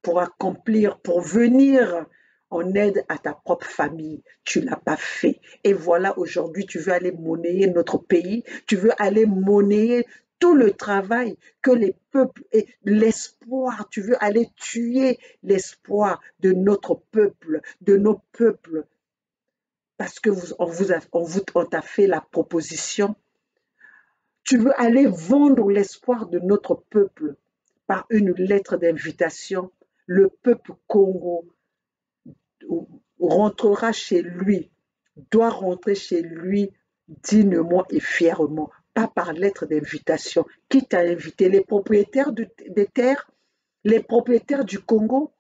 pour accomplir, pour venir en aide à ta propre famille. Tu ne l'as pas fait. Et voilà, aujourd'hui, tu veux aller monnayer notre pays, tu veux aller monnayer tout le travail que les peuples et l'espoir, tu veux aller tuer l'espoir de notre peuple, de nos peuples, parce que on t'a fait la proposition. Tu veux aller vendre l'espoir de notre peuple par une lettre d'invitation. Le peuple Congo rentrera chez lui, doit rentrer chez lui dignement et fièrement, pas par lettre d'invitation. Qui t'a invité? Les propriétaires des terres, les propriétaires du Congo,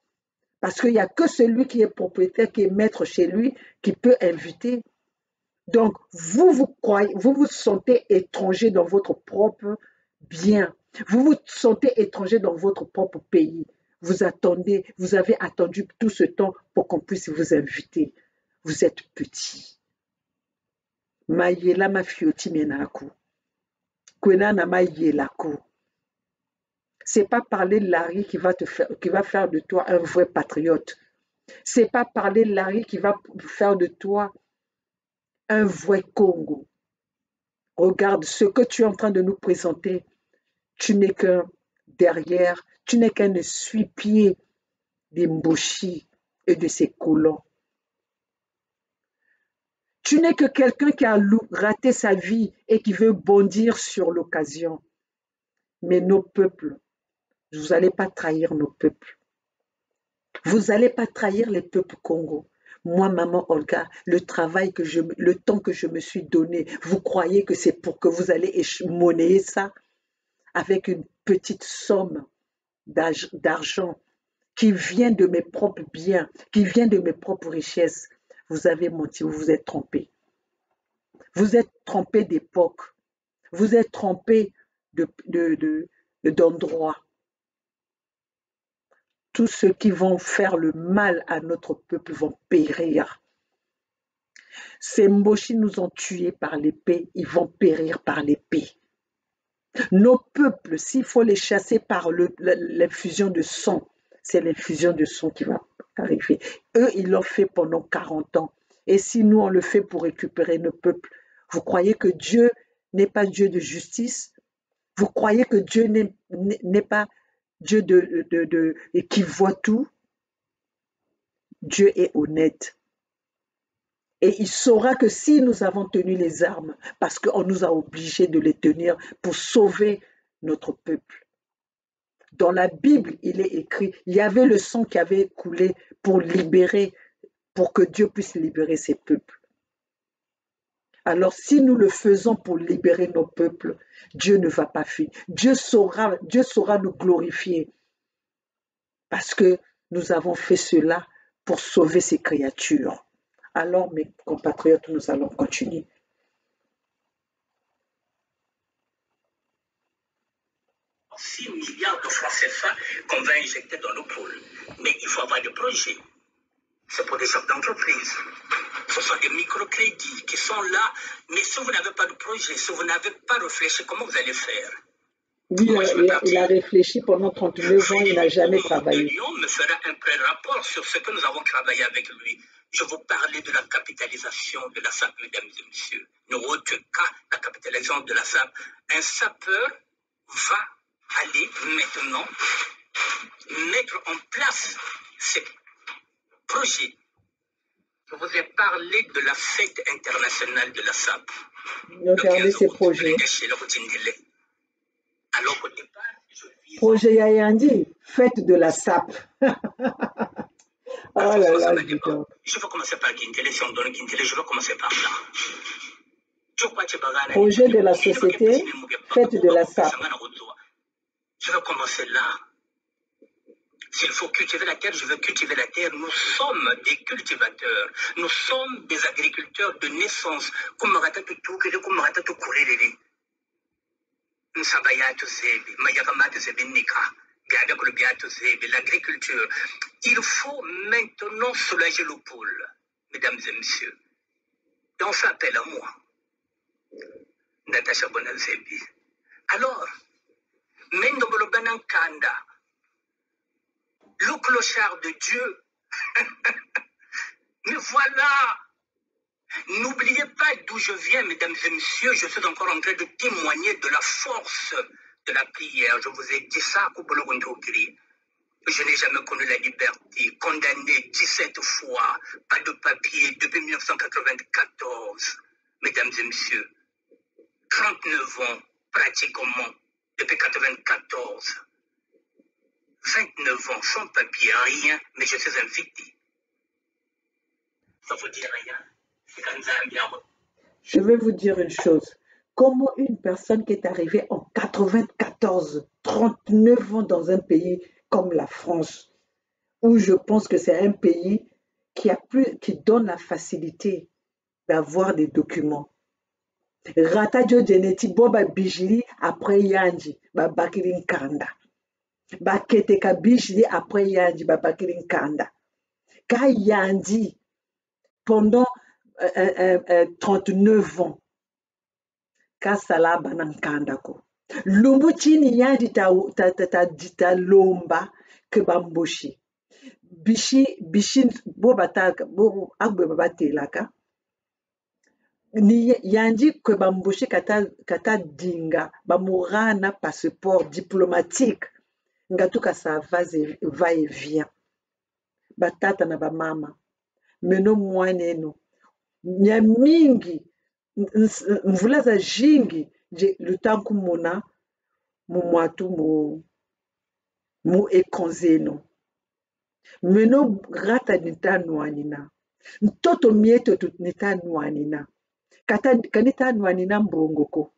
parce qu'il n'y a que celui qui est propriétaire, qui est maître chez lui, qui peut inviter. Donc, vous vous sentez étranger dans votre propre bien. Vous vous sentez étranger dans votre propre pays. Vous avez attendu tout ce temps pour qu'on puisse vous inviter. Vous êtes petit. Mayela mafioti menaku. Kwenana mayelaku. C'est pas parler de Larry qui va faire de toi un vrai patriote. C'est pas parler de Larry qui va faire de toi un vrai Congo. Regarde ce que tu es en train de nous présenter. Tu n'es qu'un derrière, tu n'es qu'un essuie-pied des Mboshi et de ses colons. Tu n'es que quelqu'un qui a raté sa vie et qui veut bondir sur l'occasion. Mais nos peuples, vous n'allez pas trahir nos peuples. Vous n'allez pas trahir les peuples Congo. Moi, maman Olga, le temps que je me suis donné, vous croyez que c'est pour que vous allez monnayer ça avec une petite somme d'argent qui vient de mes propres biens, qui vient de mes propres richesses? Vous avez menti, vous vous êtes trompé. Vous êtes trompé d'époque. Vous êtes trompé d'endroit. Tous ceux qui vont faire le mal à notre peuple vont périr. Ces Mboshi nous ont tués par l'épée, ils vont périr par l'épée. Nos peuples, s'il faut les chasser par l'infusion de sang, c'est l'infusion de sang qui va arriver. Eux, ils l'ont fait pendant 40 ans. Et si nous, on le fait pour récupérer nos peuples, vous croyez que Dieu n'est pas Dieu de justice? Vous croyez que Dieu n'est pas Dieu qui voit tout? Dieu est honnête. Et il saura que si nous avons tenu les armes, parce qu'on nous a obligés de les tenir pour sauver notre peuple. Dans la Bible, il est écrit, il y avait le sang qui avait coulé pour libérer, pour que Dieu puisse libérer ses peuples. Alors, si nous le faisons pour libérer nos peuples, Dieu ne va pas fuir. Dieu saura nous glorifier parce que nous avons fait cela pour sauver ces créatures. Alors, mes compatriotes, nous allons continuer. « 6 milliards de francs CFA qu'on va injecter dans le pôle. Mais il faut avoir des projets. C'est pour des chefs d'entreprise. Ce sont des microcrédits qui sont là. Mais si vous n'avez pas de projet, si vous n'avez pas réfléchi, comment vous allez faire? Oui, il a réfléchi pendant 39 ans, il n'a jamais travaillé. L'Union me fera un pré-rapport sur ce que nous avons travaillé avec lui. Je vous parlais de la capitalisation de la SAP, mesdames et messieurs. Ne autre cas, la capitalisation de la SAP. Un sapeur va aller maintenant mettre en place ces projets. Je vous ai parlé de la fête internationale de la SAP. Regardez ces projets. Alors au départ, projet Yayandi, fête de la SAP. Oh là là, je vais commencer par Kintele. Si on donne Kintele, je vais commencer par là. Projet de la société, fête de la SAP. Je vais commencer là. S'il faut cultiver la terre, je veux cultiver la terre. Nous sommes des cultivateurs. Nous sommes des agriculteurs de naissance. L'agriculture. Il faut maintenant soulager le pôle, mesdames et messieurs. Et on s'appelle à moi. Natacha Bonanzebi. Alors, Mendomolo Banankanda, le clochard de Dieu. Mais voilà, n'oubliez pas d'où je viens, mesdames et messieurs. Je suis encore en train de témoigner de la force de la prière. Je vous ai dit ça, je n'ai jamais connu la liberté, condamné 17 fois, pas de papier depuis 1994. Mesdames et messieurs, 39 ans pratiquement, depuis 1994. 29 ans sans papier, rien, mais je suis invité. Ça vous dit rien? Je vais vous dire une chose. Comment une personne qui est arrivée en 94, 39 ans dans un pays comme la France, où je pense que c'est un pays qui donne la facilité d'avoir des documents. Ratadio Geneti Boba Bijili après Yanji, Babakirin Kanda. Baketeka Bijili après Yanji, Babakirin Kanda. Quand Yandi, pendant 39 ans, Kasala Banankandako. Lumbuchini Yandi ta lomba ke bamboshi. Bishin bobataka bo agbe babatelaka. Ni Yandi que bamboshi kata dinga bamurana passeport diplomatique. Ngatuka ça va et vient. Batata na bamama. Meno mwaneno. mingi mvula za jingi lutangu mona mumwatu mu ekonzeno meno rata nitanwanina mtoto mieto nitanwanina kanita mbongoko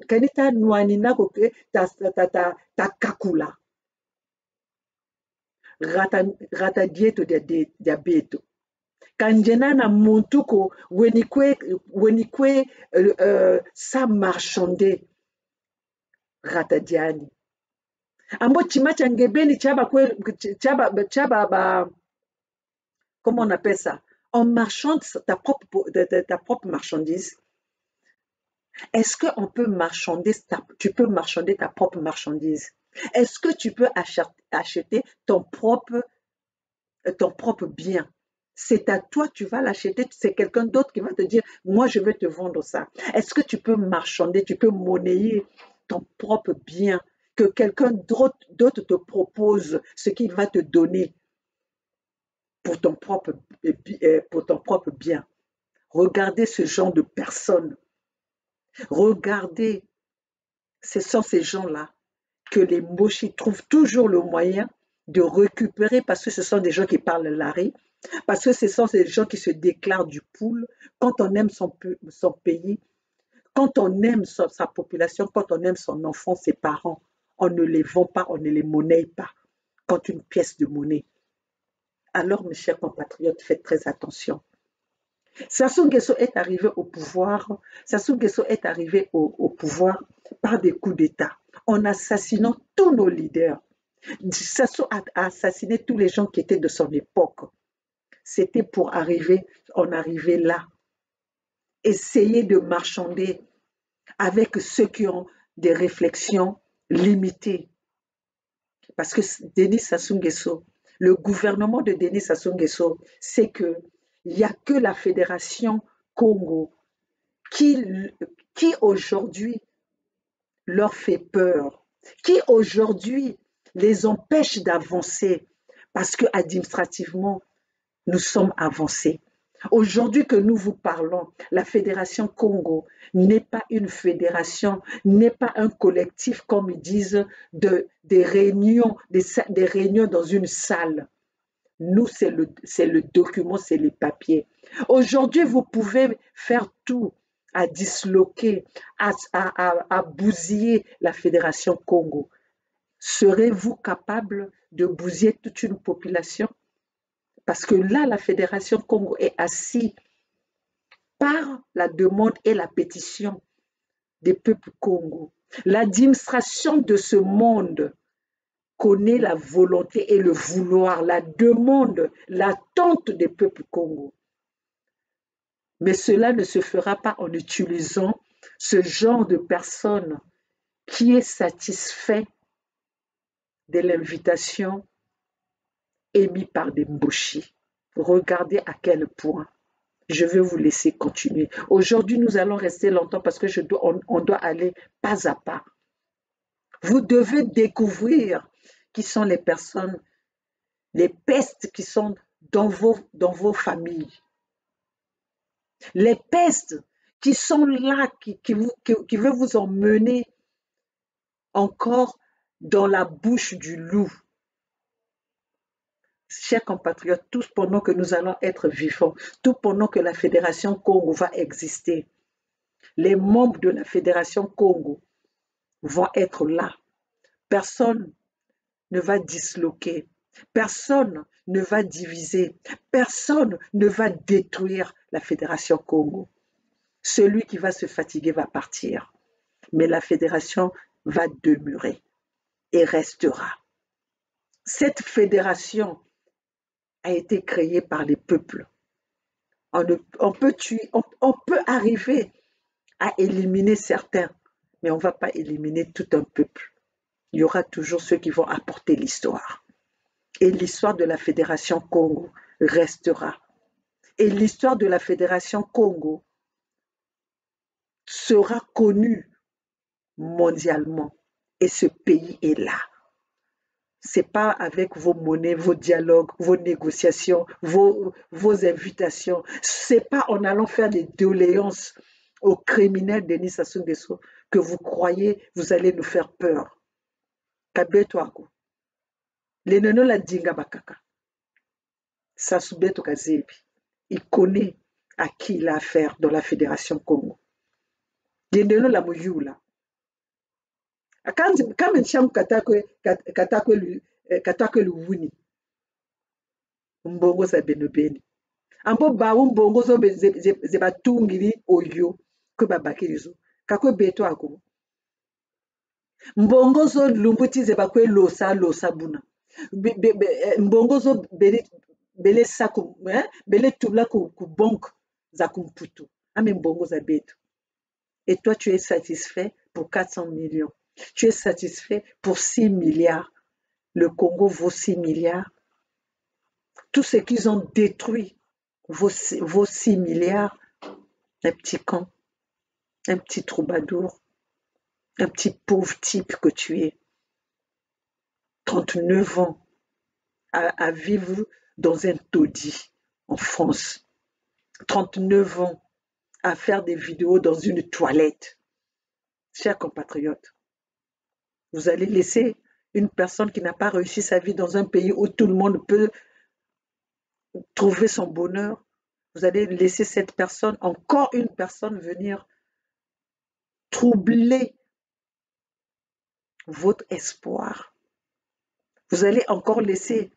kanita nwanina koke ta kakula rata dieto dia beto kanjena na montuko wenikwe sa marchande rata diani ambo chima changebeni chaba comment on appelle ça, en marchant ta propre marchandise. Est-ce que tu peux marchander ta propre marchandise? Est-ce que tu peux acheter ton propre bien? C'est à toi, tu vas l'acheter, c'est quelqu'un d'autre qui va te dire, moi je vais te vendre ça. Est-ce que tu peux marchander, tu peux monnayer ton propre bien, que quelqu'un d'autre te propose ce qu'il va te donner pour ton propre bien? Regardez ce genre de personnes. Regardez, ce sont ces gens-là que les mochis trouvent toujours le moyen de récupérer parce que ce sont des gens qui parlent lari, parce que ce sont des gens qui se déclarent du poule. Quand on aime son pays, quand on aime sa population, quand on aime son enfant, ses parents, on ne les vend pas, on ne les monnaie pas comme une pièce de monnaie. Alors, mes chers compatriotes, faites très attention. Sassou Nguesso est arrivé au pouvoir. Sassou Nguesso est arrivé au pouvoir par des coups d'État, en assassinant tous nos leaders. Sassou a assassiné tous les gens qui étaient de son époque. C'était pour en arriver là. Essayer de marchander avec ceux qui ont des réflexions limitées. Parce que Denis Sassou Nguesso, le gouvernement de Denis Sassou Nguesso, c'est que il n'y a que la Fédération Congo qui aujourd'hui leur fait peur, qui aujourd'hui les empêche d'avancer parce que administrativement, nous sommes avancés. Aujourd'hui que nous vous parlons, la Fédération Congo n'est pas une fédération, n'est pas un collectif, comme ils disent, des réunions dans une salle. Nous, c'est le document, c'est les papiers. Aujourd'hui, vous pouvez faire tout à disloquer, à bousiller la Fédération Congo. Serez-vous capable de bousiller toute une population? Parce que là, la Fédération Congo est assise par la demande et la pétition des peuples Congo. L'administration de ce monde connaît la volonté et le vouloir, la demande, l'attente des peuples Congo. Mais cela ne se fera pas en utilisant ce genre de personnes qui est satisfait de l'invitation émise par des Mboshi. Regardez à quel point. Je vais vous laisser continuer. Aujourd'hui, nous allons rester longtemps parce que on doit aller pas à pas. Vous devez découvrir qui sont les personnes, les pestes qui sont dans vos familles. Les pestes qui sont là, qui veulent vous emmener encore dans la bouche du loup. Chers compatriotes, tous pendant que nous allons être vivants, tout pendant que la Fédération Congo va exister, les membres de la Fédération Congo vont être là. Personne ne va disloquer, personne ne va diviser, personne ne va détruire la Fédération Congo. Celui qui va se fatiguer va partir, mais la Fédération va demeurer et restera. Cette fédération a été créée par les peuples. On peut arriver à éliminer certains, mais on ne va pas éliminer tout un peuple. Il y aura toujours ceux qui vont apporter l'histoire. Et l'histoire de la Fédération Congo restera. Et l'histoire de la Fédération Congo sera connue mondialement. Et ce pays est là. c'est pas avec vos monnaies, vos dialogues, vos négociations, vos invitations. C'est pas en allant faire des doléances aux criminels Denis Sassou Nguesso que vous croyez vous allez nous faire peur. Kabetwako. Les nono la dinga bakaka. Sassou Beto Kazebi. Il connaît à qui il a affaire dans la Fédération Congo. Les nono la moyoula. Kama nshamu katakwe luwuni mbongo za benobeni ambo bawu mbongo zo ze batungiri oyo kwe babakiri zo kakwe beto ako mbongo zo lumbuti ze bakwe losa buna mbongo zo bele saku bele tubla ku banque za kumputu ame mbongo za beto. Et toi tu es satisfait pour 400 millions. Tu es satisfait pour 6 milliards. Le Congo vaut 6 milliards. Tout ce qu'ils ont détruit vaut 6 milliards. Un petit con, un petit troubadour, un petit pauvre type que tu es. 39 ans à vivre dans un taudis en France. 39 ans à faire des vidéos dans une toilette. Chers compatriotes, vous allez laisser une personne qui n'a pas réussi sa vie dans un pays où tout le monde peut trouver son bonheur. Vous allez laisser cette personne, encore une personne, venir troubler votre espoir. Vous allez encore laisser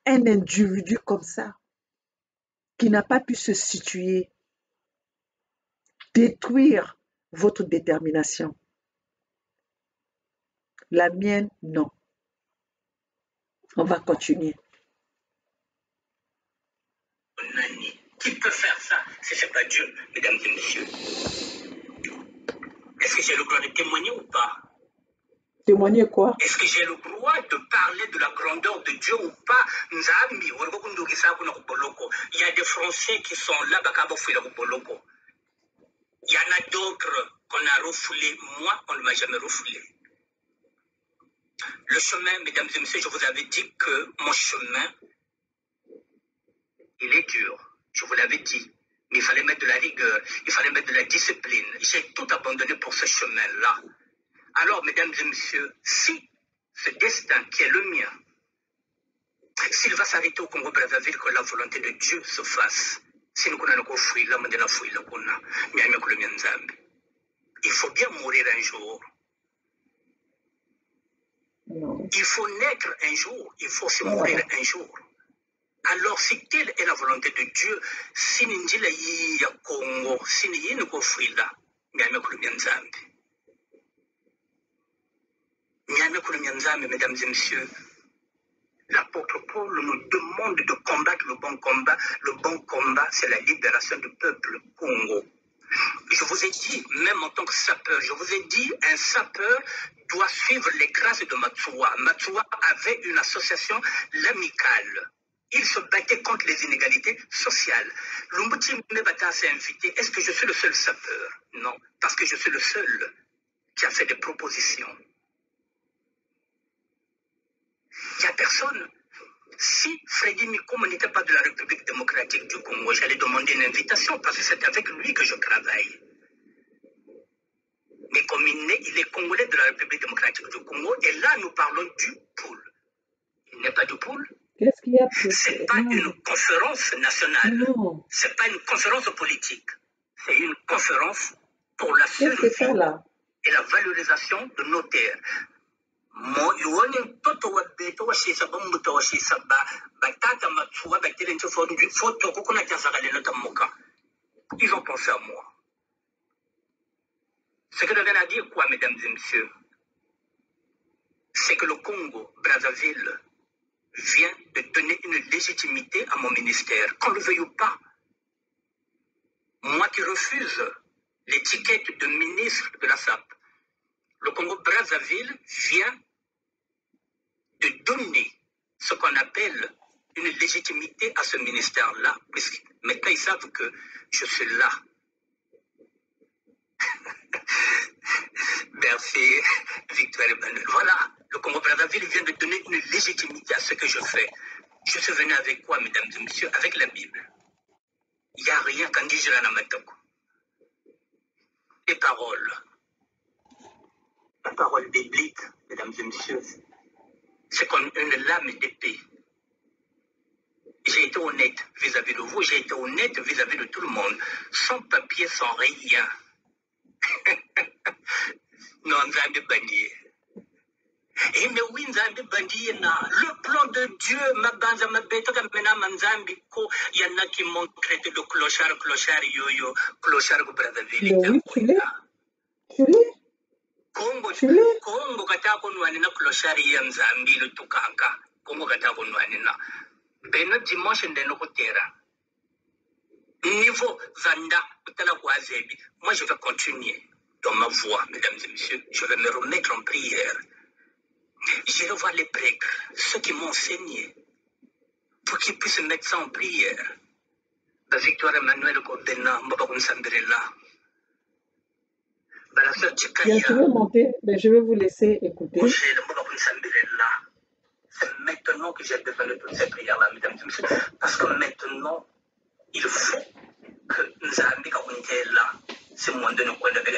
un individu comme ça, qui n'a pas pu se situer, détruire votre détermination. La mienne, non. On va continuer. Qui peut faire ça si ce n'est pas Dieu, mesdames et messieurs? Est-ce que j'ai le droit de témoigner ou pas? Témoigner quoi? Est-ce que j'ai le droit de parler de la grandeur de Dieu ou pas? Il y a des Français qui sont là, il y en a d'autres qu'on a refoulés. Moi, on ne m'a jamais refoulé. Le chemin, mesdames et messieurs, je vous avais dit que mon chemin, il est dur. Je vous l'avais dit. Mais il fallait mettre de la rigueur, il fallait mettre de la discipline. J'ai tout abandonné pour ce chemin-là. Alors, mesdames et messieurs, si ce destin qui est le mien, s'il va s'arrêter au Congo-Brazzaville, que la volonté de Dieu se fasse, il faut bien mourir un jour. Non. Il faut naître un jour, il faut se mourir un jour. Alors, si telle est la volonté de Dieu, si Ninjila yi ya Congo, si ni ne ko fuila, mesdames et messieurs, l'apôtre Paul nous demande de combattre le bon combat. Le bon combat, c'est la libération du peuple Congo. Je vous ai dit, même en tant que sapeur, je vous ai dit, un sapeur doit suivre les grâces de Matsoua. Matsoua avait une association, l'amicale. Il se battait contre les inégalités sociales. Lumbuti Mbata s'est invité. Est-ce que je suis le seul sapeur? Non, parce que je suis le seul qui a fait des propositions. Il n'y a personne. Si Freddy Mikoum n'était pas de la République démocratique du Congo, j'allais demander une invitation parce que c'est avec lui que je travaille. Mais comme il est congolais de la République démocratique du Congo, et là nous parlons du pool. Il n'est pas du pool. Qu'est-ce qu'il y a? C'est pas une conférence nationale. Non. C'est pas une conférence politique. C'est une conférence pour la survie et la valorisation de nos terres. Ils ont pensé à moi. Ce que je viens à dire, quoi, mesdames et messieurs, c'est que le Congo, Brazzaville, vient de donner une légitimité à mon ministère, qu'on le veuille ou pas. Moi qui refuse l'étiquette de ministre de la SAP, le Congo-Brazzaville vient de donner ce qu'on appelle une légitimité à ce ministère-là, puisque maintenant ils savent que je suis là. Merci, Victoire Emmanuel. Voilà, le Congo-Brazzaville vient de donner une légitimité à ce que je fais. Je suis venu avec quoi, mesdames et messieurs? Avec la Bible. Il n'y a rien qu'en dit Namatoko. Les paroles. La parole biblique, mesdames et messieurs, c'est comme une lame d'épée. J'ai été honnête vis-à-vis de vous, j'ai été honnête vis-à-vis de tout le monde. Sans papier, sans rien. Non, Nzambe Bandier. Et mais oui, Nzambe Bandier, le plan de Dieu, ma banza, ma bête, il y en a qui m'ont traité de clochard, yo-yo, clochard, Brazzaville. Mais oui, tu l'es. Tu l'es. Congo, Tu l'es. Congo, katako nouanina clochard, Nzambe, le tukanga. Congo, katako nouanina. Beno dimanche, ndeno kotera. Niveau Vanda, moi je vais continuer dans ma voie, mesdames et messieurs. Je vais me remettre en prière. J'irai voir les prêtres, ceux qui m'ont enseigné, pour qu'ils puissent mettre ça en prière. La Victoire Emmanuel Kobena, Mbabakun Sambirella. La sœur Bien, tu veux monter, mais je vais vous laisser écouter. C'est maintenant que j'ai développé toutes ces prières-là, mesdames et messieurs. Parce que maintenant, il faut que Nzambi est là. C'est moins de nous connaître.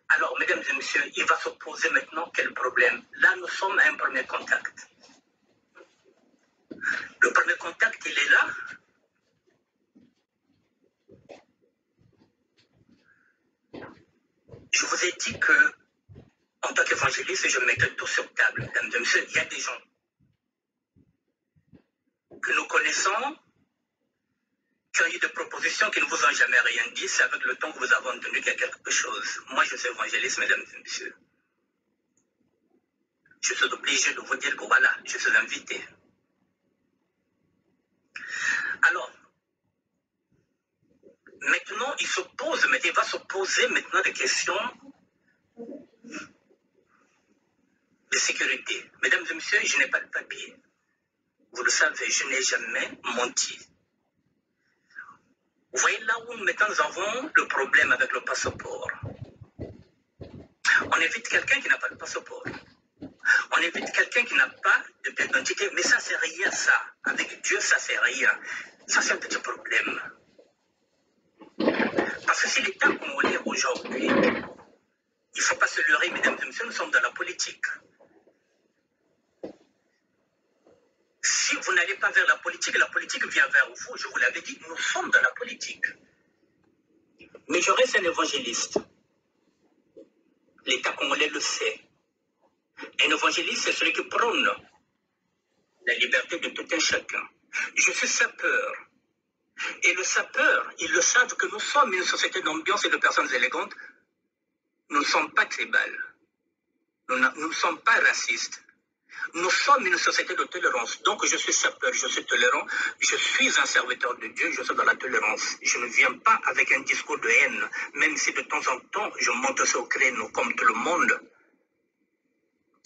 Alors, mesdames et messieurs, il va se poser maintenant quel problème? Là, nous sommes à un premier contact. Le premier contact, il est là. Je vous ai dit que, en tant qu'évangéliste, je mettais tout sur table, mesdames et messieurs. Il y a des gens que nous connaissons, qui ont eu des propositions qui ne vous ont jamais rien dit. C'est avec le temps que vous avez entendu qu'il y a quelque chose. Moi, je suis évangéliste, mesdames et messieurs. Je suis obligé de vous dire que voilà, je suis invité. Alors, maintenant, il va se poser maintenant des questions de sécurité. Mesdames et messieurs, je n'ai pas de papier. Vous le savez, je n'ai jamais menti. Vous voyez là où maintenant nous avons le problème avec le passeport. On évite quelqu'un qui n'a pas de passeport. On évite quelqu'un qui n'a pas de pièce d'identité. Mais ça, c'est rien, ça. Avec Dieu, ça, c'est rien. Ça, c'est un petit problème. Parce que si l'État congolais aujourd'hui, il ne faut pas se leurrer, mesdames et messieurs, nous sommes dans la politique. Si vous n'allez pas vers la politique vient vers vous. Je vous l'avais dit, nous sommes dans la politique. Mais je reste un évangéliste. L'État congolais le sait. Un évangéliste, c'est celui qui prône la liberté de tout un chacun. Je suis sapeur. Et le sapeur, ils le savent que nous sommes une société d'ambiance et de personnes élégantes. Nous ne sommes pas tribales. Nous ne sommes pas racistes. Nous sommes une société de tolérance. Donc je suis sapeur, je suis tolérant. Je suis un serviteur de Dieu, je suis dans la tolérance. Je ne viens pas avec un discours de haine, même si de temps en temps, je monte sur le créneau comme tout le monde.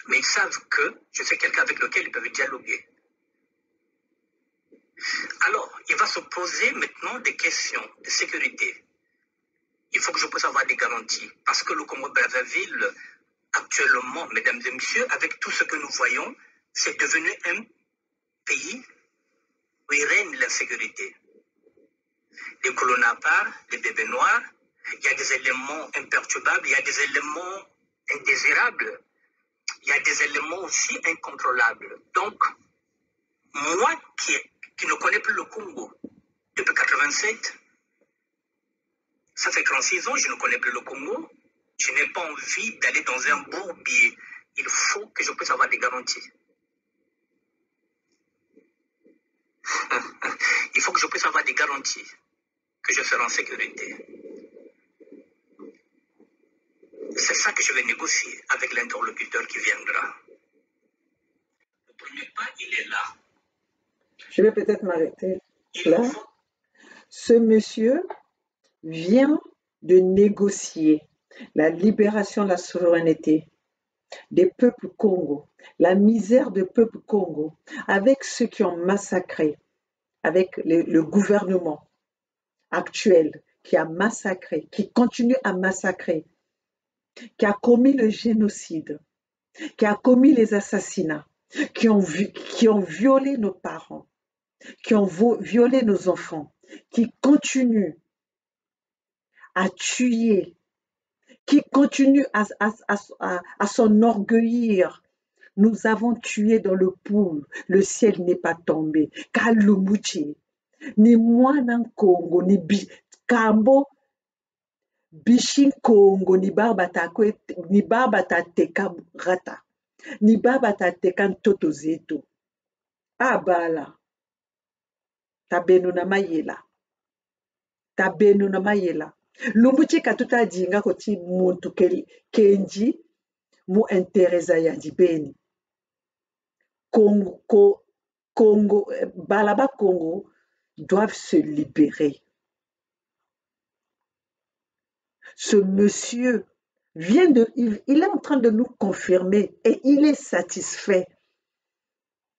Mais ils savent que je suis quelqu'un avec lequel ils peuvent dialoguer. Alors, il va se poser maintenant des questions de sécurité. Il faut que je puisse avoir des garanties. Parce que le Congo-Brazzaville, actuellement, mesdames et messieurs, avec tout ce que nous voyons, c'est devenu un pays où il règne l'insécurité. Les colonapars, les bébés noirs, il y a des éléments imperturbables, il y a des éléments indésirables, il y a des éléments aussi incontrôlables. Donc, moi qui ne connais plus le Congo depuis 87, ça fait 36 ans, je ne connais plus le Congo. Je n'ai pas envie d'aller dans un bourbier. Il faut que je puisse avoir des garanties. Il faut que je puisse avoir des garanties que je serai en sécurité. C'est ça que je vais négocier avec l'interlocuteur qui viendra. Le premier pas, il est là. Je vais peut-être m'arrêter là. Ce monsieur vient de négocier la libération de la souveraineté des peuples Congo, la misère des peuples Congo, avec ceux qui ont massacré, avec le gouvernement actuel qui a massacré, qui continue à massacrer qui a commis le génocide, qui a commis les assassinats, qui ont violé nos parents, qui ont violé nos enfants, qui continuent à tuer, qui continuent à s'enorgueillir. Nous avons tué dans le pool, le ciel n'est pas tombé. Kalumuchi, ni mwana Congo, kambo bishin Congo, ni barbata teka rata, ni barbata teka ntoto zetu. Abala, tabenu na mayela, tabenu na mayela. Lumbuchi katuta jinga koti muntu kenji mu interesa ya dibeni. Congo, Balaba Congo doivent se libérer. Ce monsieur il est en train de nous confirmer et il est satisfait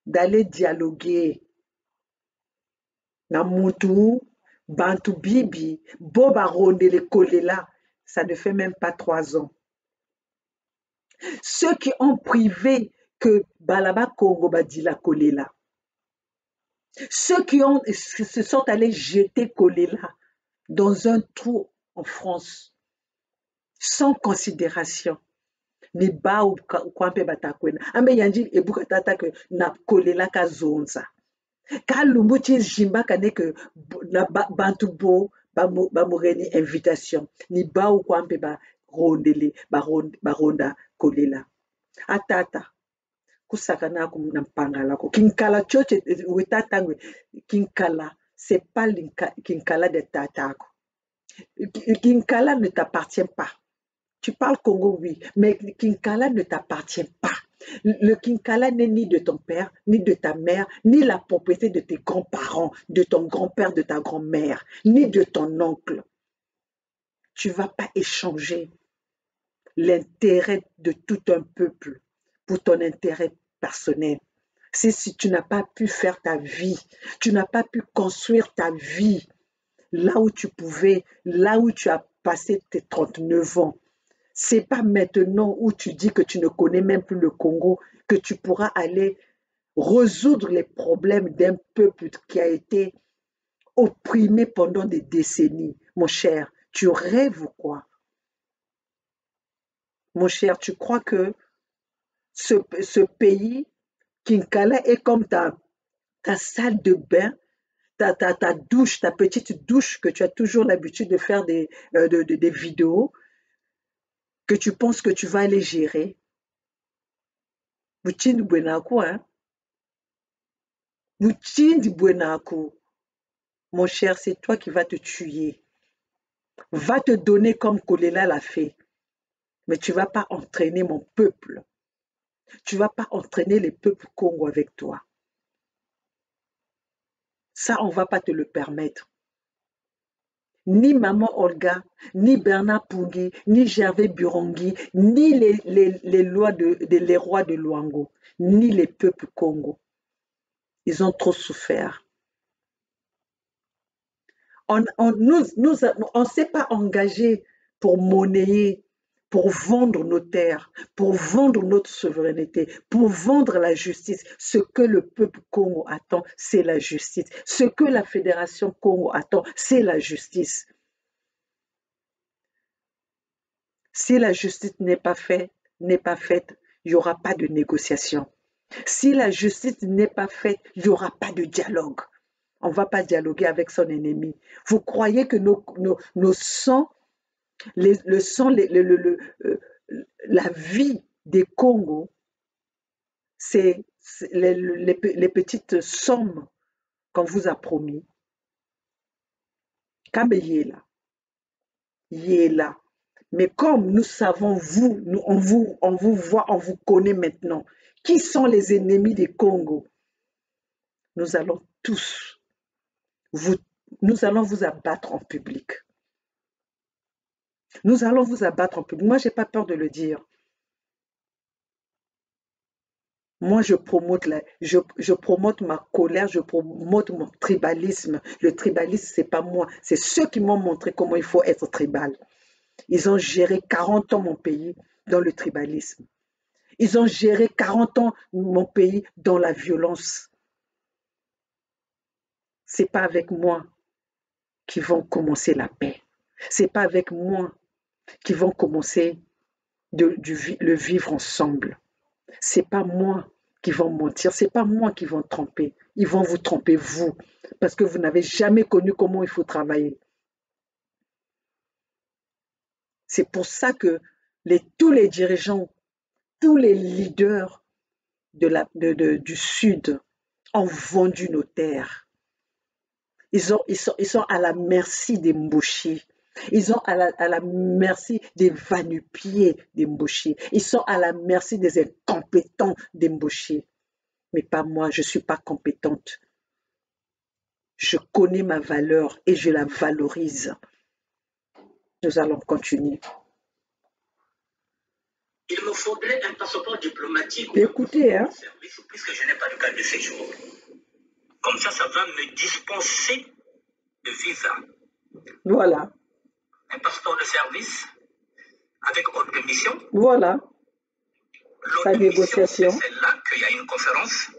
d'aller dialoguer. Namutu, Bantu Bibi, Boba Ronde le Kolela, ça ne fait même pas 3 ans. Ceux qui ont privé que Balaba Congo Badila Kolela, ceux qui se sont allés jeter Kolela dans un trou en France, sans considération, ni ba ou kwampe batakwena. Ambe yanji ebukatata que na Kolela ka zonza. Ka lumbuchi jimba kane que na bantu bo ba moreni invitation. Ni ba ou kwampe ba rondele ba ronda Kolela. Atata. Kusakana na mpangala ko kinkala choche wetatangwe kinkala c'est pas kinkala de tatako. Kinkala ne t'appartient pas. Tu parles Congo, oui, mais Kinkala ne t'appartient pas. Le Kinkala n'est ni de ton père, ni de ta mère, ni la propriété de tes grands-parents, de ton grand-père, de ta grand-mère, ni de ton oncle. Tu ne vas pas échanger l'intérêt de tout un peuple pour ton intérêt personnel. Si tu n'as pas pu faire ta vie, tu n'as pas pu construire ta vie là où tu pouvais, là où tu as passé tes 39 ans, c'est pas maintenant où tu dis que tu ne connais même plus le Congo que tu pourras aller résoudre les problèmes d'un peuple qui a été opprimé pendant des décennies. Mon cher, tu rêves ou quoi? Mon cher, tu crois que ce pays, Kinkala, est comme ta salle de bain, ta douche, ta petite douche que tu as toujours l'habitude de faire des vidéos, que tu penses que tu vas aller gérer. Bouchindi Buenaku, hein? Bouchindi Buenaku. Mon cher, c'est toi qui vas te tuer. Va te donner comme Kolela l'a fait. Mais tu ne vas pas entraîner mon peuple. Tu ne vas pas entraîner les peuples Congo avec toi. Ça, on ne va pas te le permettre. Ni Maman Olga, ni Bernard Pungui, ni Gervais Burongi, ni les rois de Luango, ni les peuples Congo. Ils ont trop souffert. On ne s'est pas engagé pour monnayer, pour vendre nos terres, pour vendre notre souveraineté, pour vendre la justice. Ce que le peuple Congo attend, c'est la justice. Ce que la Fédération Congo attend, c'est la justice. Si la justice n'est pas faite, il n'y aura pas de négociation. Si la justice n'est pas faite, il n'y aura pas de dialogue. On ne va pas dialoguer avec son ennemi. Vous croyez que nos sangs, la vie des Congos, c'est les petites sommes qu'on vous a promis. Kabeyela, Yela. Mais comme nous savons, on vous voit, on vous connaît maintenant. Qui sont les ennemis des Congo? Nous allons tous, nous allons vous abattre en public. Nous allons vous abattre en public. Moi, je n'ai pas peur de le dire. Moi, je promote ma colère, je promote mon tribalisme. Le tribalisme, ce n'est pas moi. C'est ceux qui m'ont montré comment il faut être tribal. Ils ont géré 40 ans mon pays dans le tribalisme. Ils ont géré 40 ans mon pays dans la violence. C'est pas avec moi qu'ils vont commencer la paix. C'est pas avec moi qu'ils vont commencer le vivre ensemble. C'est pas moi qui vont mentir, c'est pas moi qui vont tromper. Ils vont vous tromper vous, parce que vous n'avez jamais connu comment il faut travailler. C'est pour ça que tous les dirigeants, tous les leaders du Sud ont vendu nos terres. Ils sont à la merci des Mboshi. Ils sont à la merci des va-nu-pieds des Mboshi. Ils sont à la merci des incompétents des Mboshi. Mais pas moi, je ne suis pas compétente. Je connais ma valeur et je la valorise. Nous allons continuer. Il me faudrait un passeport diplomatique. Écoutez, hein. Puisque je n'ai pas de carte de séjour. Comme ça va me dispenser de visa. Voilà. Un passeport de service avec ordre de mission. Voilà. Sa négociation. C'est celle-là qu'il y a une conférence.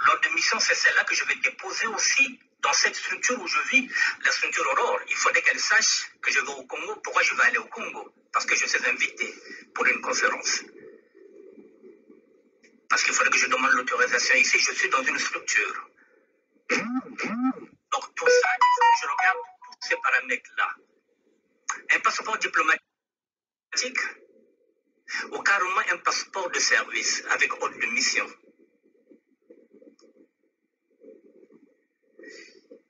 L'ordre de mission, c'est celle-là que je vais déposer aussi dans cette structure où je vis, la structure Aurore. Il faudrait qu'elle sache que je vais au Congo. Pourquoi je vais aller au Congo? Parce que je suis invité pour une conférence. Parce qu'il faudrait que je demande l'autorisation ici. Je suis dans une structure. Donc tout ça, il faut que je regarde tous ces paramètres-là. Un passeport diplomatique ou carrément un passeport de service avec ordre de mission.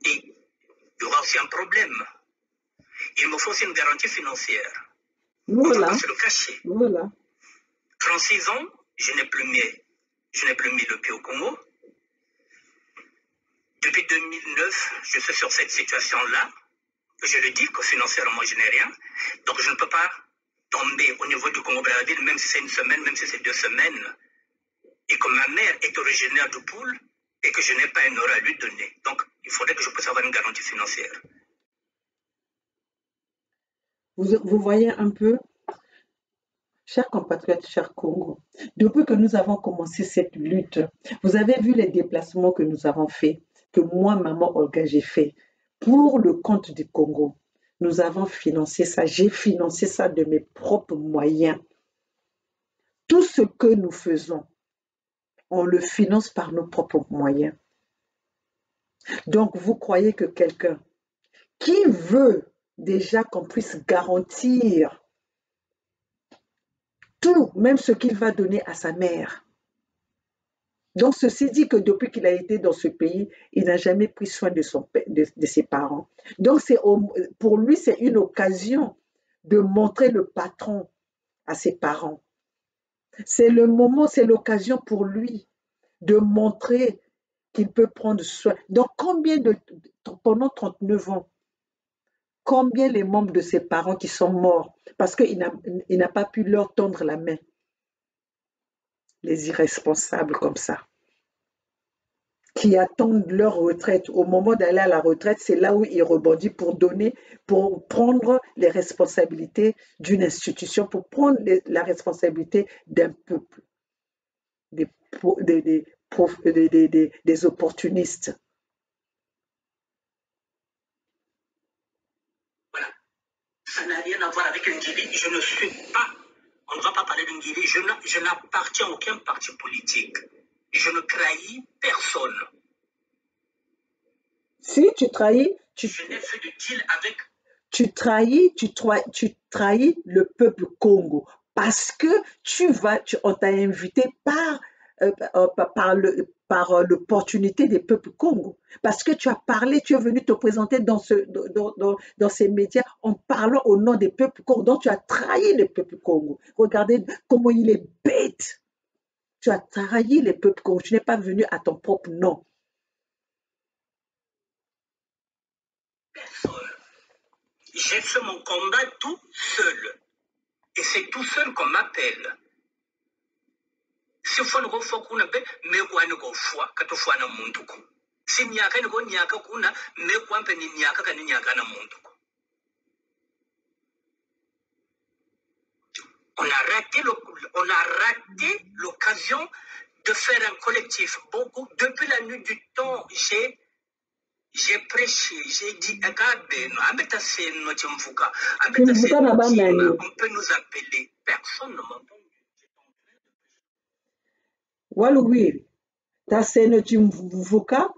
Et il y aura aussi un problème. Il me faut aussi une garantie financière. Voilà. On ne va pas se le cacher. Voilà. 36 ans, je n'ai plus mis le pied au Congo. Depuis 2009, je suis sur cette situation-là. Je le dis que financièrement, je n'ai rien. Donc, je ne peux pas tomber au niveau du Congo-Brazzaville, même si c'est une semaine, même si c'est 2 semaines. Et que ma mère est originaire du Poul et que je n'ai pas un euro à lui donner. Donc, il faudrait que je puisse avoir une garantie financière. Vous voyez un peu, chers compatriotes, chers Congo, depuis que nous avons commencé cette lutte, vous avez vu les déplacements que nous avons faits, que moi, maman Olga, j'ai fait pour le compte du Congo. Nous avons financé ça, j'ai financé ça de mes propres moyens. Tout ce que nous faisons, on le finance par nos propres moyens. Donc, vous croyez que quelqu'un qui veut déjà qu'on puisse garantir tout, même ce qu'il va donner à sa mère. Donc, ceci dit que depuis qu'il a été dans ce pays, il n'a jamais pris soin de ses parents. Donc, pour lui, c'est une occasion de montrer le patron à ses parents. C'est le moment, c'est l'occasion pour lui de montrer qu'il peut prendre soin. Donc, pendant 39 ans, combien les membres de ses parents qui sont morts parce qu'il n'a pas pu leur tendre la main? Les irresponsables comme ça, qui attendent leur retraite. Au moment d'aller à la retraite, c'est là où ils rebondissent pour prendre les responsabilités d'une institution, pour prendre la responsabilité d'un peuple, des opportunistes. Voilà. Ça n'a rien à voir avec Ngili. Je ne suis pas, on ne va pas parler de Ngili, je n'appartiens à aucun parti politique. Je ne trahis personne. Si tu trahis, je n'ai fait de deal avec. Tu trahis le peuple Congo parce que on t'a invité par l'opportunité des peuples Congo. Parce que tu as parlé, tu es venu te présenter dans ces médias en parlant au nom des peuples Congo. Donc tu as trahi le peuple Congo. Regardez comment il est bête. Tu as trahi les peuples Congo. Tu n'es pas venu à ton propre nom. Personne. J'ai fait mon combat tout seul. Et c'est tout seul qu'on m'appelle. Si fon go fo kuna be me kwa ni go fwa ka to fwa na muntu ko si nyaka ni go nyaka kuna me kwa mpe ni nyaka ka ni nyaka na muntu ko On a raté l'occasion de faire un collectif. Beaucoup, depuis la nuit du temps, j'ai prêché, j'ai dit, regardez, on peut nous appeler. Personne ne m'entend. Walouir, Tasséno Jimvuka,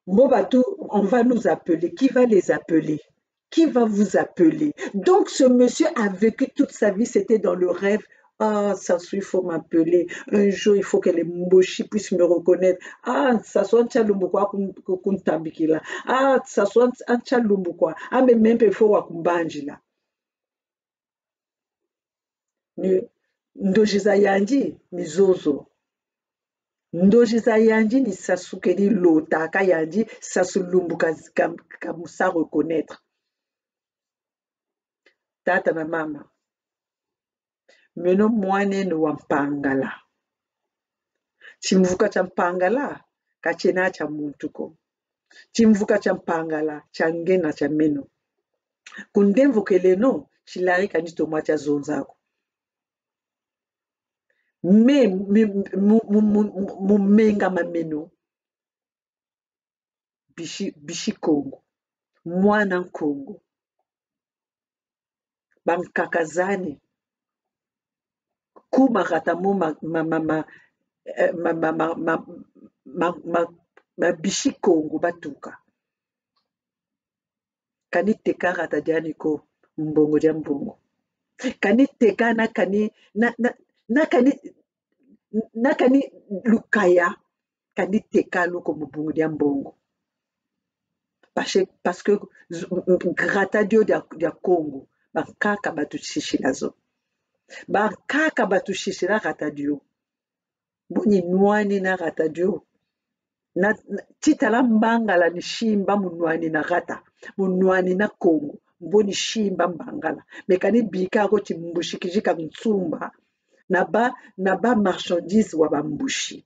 Mobatu, on va nous appeler. Qui va les appeler? Qui va vous appeler? Donc, ce monsieur a vécu toute sa vie, c'était dans le rêve. Ah, ça il faut m'appeler. Un jour, il faut que les Mboshi puissent me reconnaître. Ah, ça soit un tchalumukwa kuntabikila. Ah, ça soit un tchalumukwa. Ah, mais même il faut wakumbanjila. Ndojiza yandi, mizozo. Ndojiza yandi ni sasukeli lota ka yandi sasulumbu kamusa reconnaître. Tata na mama. Meno mwane no wampangala. Chimvuka cha mpangala kachena cha muntuko. Chimvuka cha mpangala cha ngena cha meno. Kundemvu keleno chilari kanito mwacha zonzako. Me mumenga mameno. Bishi Kongo. Mwana Kongo. Bankakazani. Kumaratamo bishi Kongo batuka. Kani teka rata diani ko mbongo dia mbongo. Kani teka na kani lukaya. Kani teka luko mbongo dia mbongo. Parce que grata dio dia Congo. Bankaka batu shishi nazo. Bankaka batu shishi na rata dio. Boni nwani na rata dio. Titala mbangala ni shimba munwani na rata. Munwani na Congo. Mboni shimba mbangala. Mekani bika ko timbushi kijika mtsumba. Naba marchandise wa bambushi.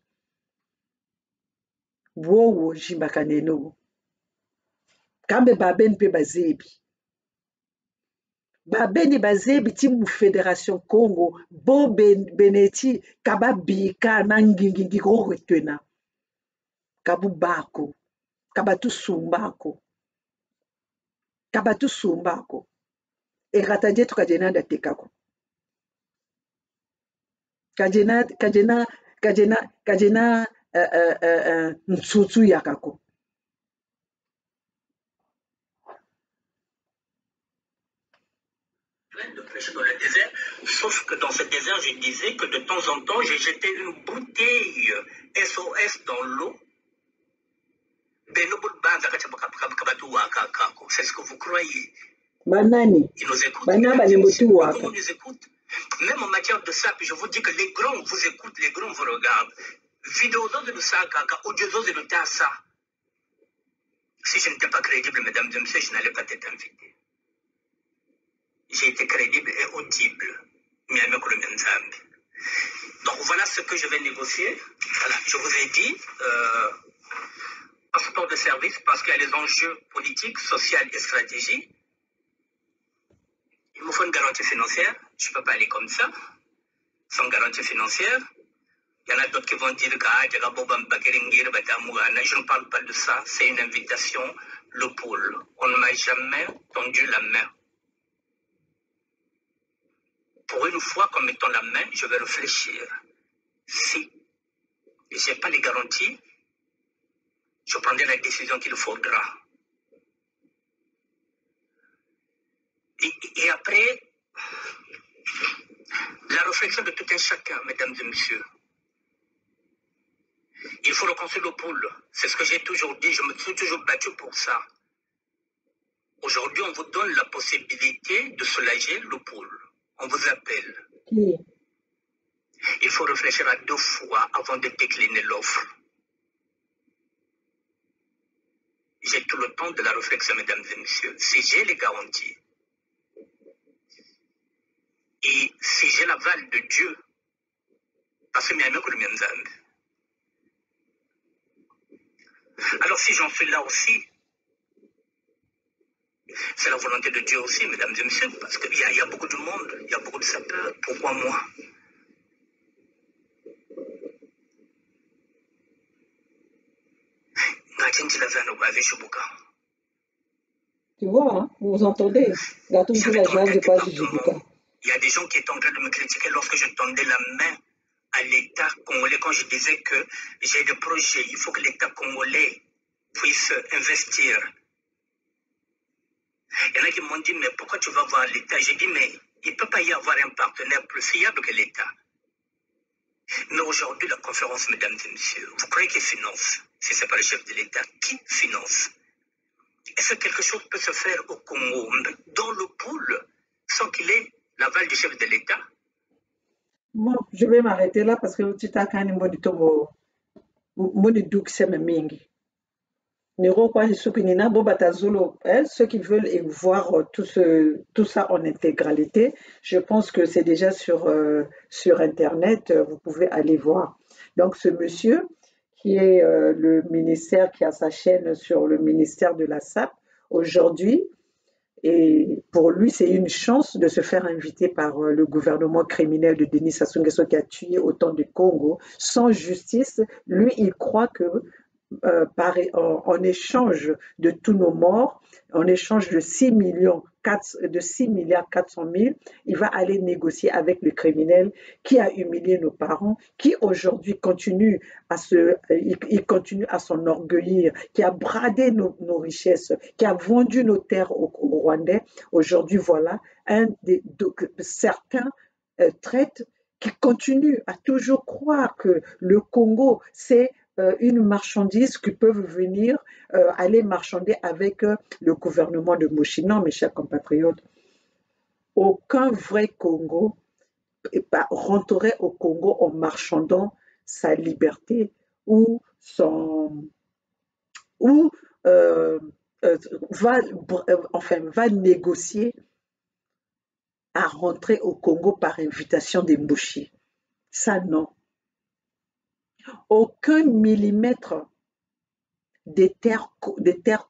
Wowo jimba kaneno. Kambe babeni pe bazebi. Babeni bazebi timu Fédération Congo. Bo beneti kaba bika na ngingingi ko retena. Kabu bako. Kabatu sumbako. Kabatu sumbako. E ratadie tu kajena da tekako. Kajena nsutsu yakako. De prêcher dans le désert, sauf que dans ce désert, je disais que de temps en temps, j'ai jeté une bouteille SOS dans l'eau. C'est ce que vous croyez. Banani. Ils nous écoutent. Comment on nous écoute? Même en matière de ça, puis je vous dis que les grands vous écoutent, les grands vous regardent. Vidéo de Lusaka, audio de Tassa. Si je n'étais pas crédible, mesdames et messieurs, je n'allais pas être invité. J'ai été crédible et audible. Donc voilà ce que je vais négocier. Voilà, je vous ai dit, passeport de service, parce qu'il y a les enjeux politiques, sociaux et stratégiques. Il me faut une garantie financière. Je ne peux pas aller comme ça, sans garantie financière. Il y en a d'autres qui vont dire que je ne parle pas de ça. C'est une invitation, le pôle. On ne m'a jamais tendu la main. Pour une fois qu'on me tend la main, je vais réfléchir. Si je n'ai pas les garanties, je prendrai la décision qu'il faudra. Et après, la réflexion de tout un chacun, mesdames et messieurs. Il faut reconstruire le pôle. C'est ce que j'ai toujours dit. Je me suis toujours battu pour ça. Aujourd'hui, on vous donne la possibilité de soulager le pôle. On vous appelle. Oui. Il faut réfléchir à 2 fois avant de décliner l'offre. J'ai tout le temps de la réflexion, mesdames et messieurs. Si j'ai les garanties, et si j'ai l'aval de Dieu, parce que alors si j'en suis là aussi, C'est la volonté de Dieu aussi, mesdames et messieurs, parce qu'il y a beaucoup de monde, il y a beaucoup de sapeurs. Pourquoi moi? Tu vois, hein, vous entendez? Gâteau J'avais la ton joie de tête pas département. Il y a des gens qui étaient en train de me critiquer lorsque je tendais la main à l'État congolais quand je disais que j'ai des projets, il faut que l'État congolais puisse investir. Il y en a qui m'ont dit, mais pourquoi tu vas voir l'État? J'ai dit, mais il ne peut pas y avoir un partenaire plus fiable que l'État. Mais aujourd'hui, la conférence, mesdames et messieurs, vous croyez qu'il finance? Si ce n'est pas le chef de l'État, qui finance? Est-ce que quelque chose peut se faire au Congo dans le pool sans qu'il ait l'aval du chef de l'État? Bon, je vais m'arrêter là parce que tu t'as quand même dit moni douk seme mingi. Niro kwa sukinina bo batazolo, ceux qui veulent voir tout ça en intégralité, je pense que c'est déjà sur Internet, vous pouvez aller voir. Donc ce monsieur qui est le ministère, qui a sa chaîne sur le ministère de la SAP aujourd'hui, et pour lui, c'est une chance de se faire inviter par le gouvernement criminel de Denis Sassou Nguesso qui a tué autant de Congo sans justice. Lui, il croit que en échange de tous nos morts, en échange de 6 milliards 400 000, il va aller négocier avec le criminel qui a humilié nos parents, qui aujourd'hui continue il continue à s'enorgueillir, qui a bradé nos richesses, qui a vendu nos terres aux Rwandais. Aujourd'hui, voilà, certains traitent qui continuent à toujours croire que le Congo, c'est une marchandise qui peuvent venir aller marchander avec le gouvernement de Moshi. Non, mes chers compatriotes, aucun vrai Congo rentrerait au Congo en marchandant sa liberté ou ou euh, va négocier à rentrer au Congo par invitation des Moshi. Ça, non. Aucun millimètre des terres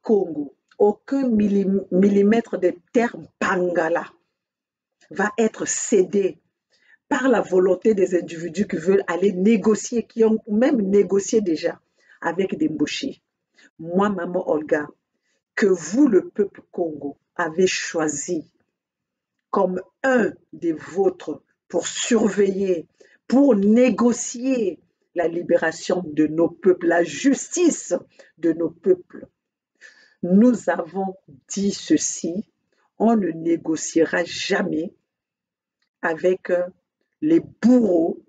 Congo, aucun millimètre des terres Pangala va être cédé par la volonté des individus qui veulent aller négocier, qui ont même négocié déjà avec des Mboshi. Moi, maman Olga, que vous, le peuple Congo, avez choisi comme un des vôtres pour surveiller, pour négocier la libération de nos peuples, la justice de nos peuples. Nous avons dit ceci, on ne négociera jamais avec les bourreaux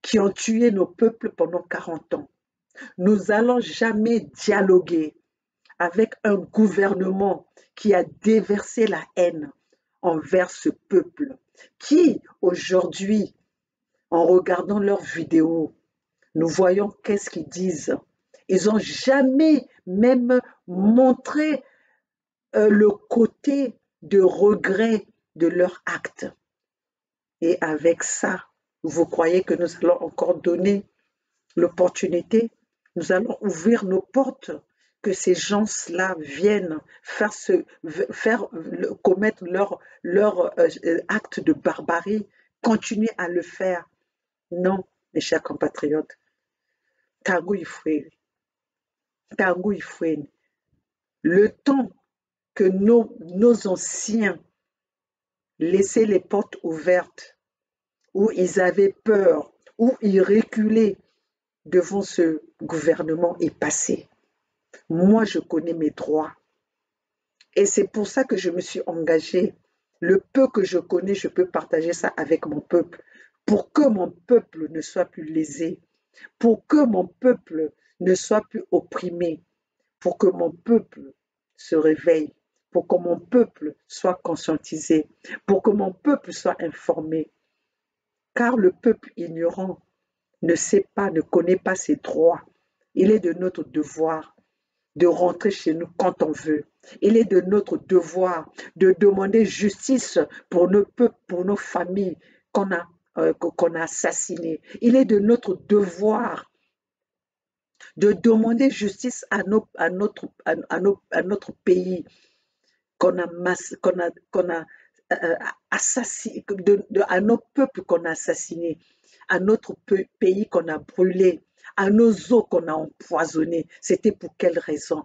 qui ont tué nos peuples pendant 40 ans. Nous n'allons jamais dialoguer avec un gouvernement qui a déversé la haine envers ce peuple, qui aujourd'hui, en regardant leurs vidéos, nous voyons qu'est-ce qu'ils disent. Ils n'ont jamais même montré le côté de regret de leur acte. Et avec ça, vous croyez que nous allons encore donner l'opportunité, nous allons ouvrir nos portes, que ces gens-là viennent commettre leur acte de barbarie, continuer à le faire. Non, mes chers compatriotes. Tango Ifoué. Le temps que nos anciens laissaient les portes ouvertes, où ils avaient peur, où ils reculaient devant ce gouvernement est passé. Moi, je connais mes droits. Et c'est pour ça que je me suis engagée. Le peu que je connais, je peux partager ça avec mon peuple. Pour que mon peuple ne soit plus lésé. Pour que mon peuple ne soit plus opprimé. Pour que mon peuple se réveille. Pour que mon peuple soit conscientisé. Pour que mon peuple soit informé. Car le peuple ignorant ne sait pas, ne connaît pas ses droits. Il est de notre devoir de rentrer chez nous quand on veut. Il est de notre devoir de demander justice pour nos peuples, pour nos familles qu'on a assassinées. Il est de notre devoir de demander justice à notre pays assassiné, à nos peuples qu'on a assassinés, à notre pays qu'on a brûlé, à nos eaux qu'on a empoisonnées. C'était pour quelle raison?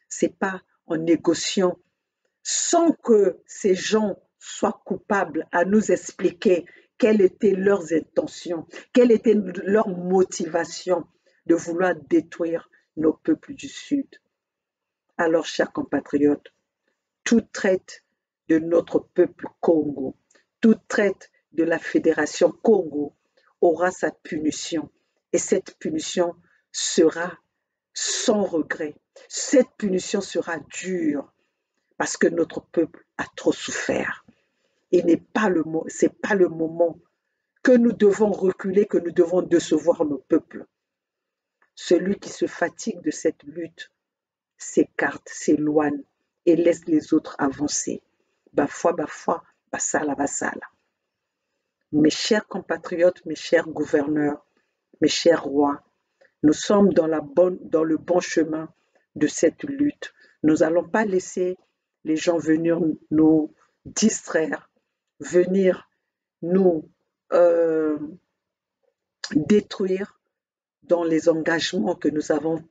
C'est pas en négociant sans que ces gens soient coupables à nous expliquer quelles étaient leurs intentions, quelle était leur motivation de vouloir détruire nos peuples du Sud. Alors, chers compatriotes, tout traite de notre peuple Congo, tout traite de la Fédération Congo aura sa punition. Et cette punition sera sans regret. Cette punition sera dure parce que notre peuple a trop souffert. Ce n'est pas le moment que nous devons reculer, que nous devons décevoir nos peuples. Celui qui se fatigue de cette lutte s'écarte, s'éloigne et laisse les autres avancer. Bafwa, basala, basala. Mes chers compatriotes, mes chers gouverneurs, mes chers rois, nous sommes dans le bon chemin de cette lutte. Nous n'allons pas laisser les gens venir nous distraire, venir nous détruire dans les engagements que nous avons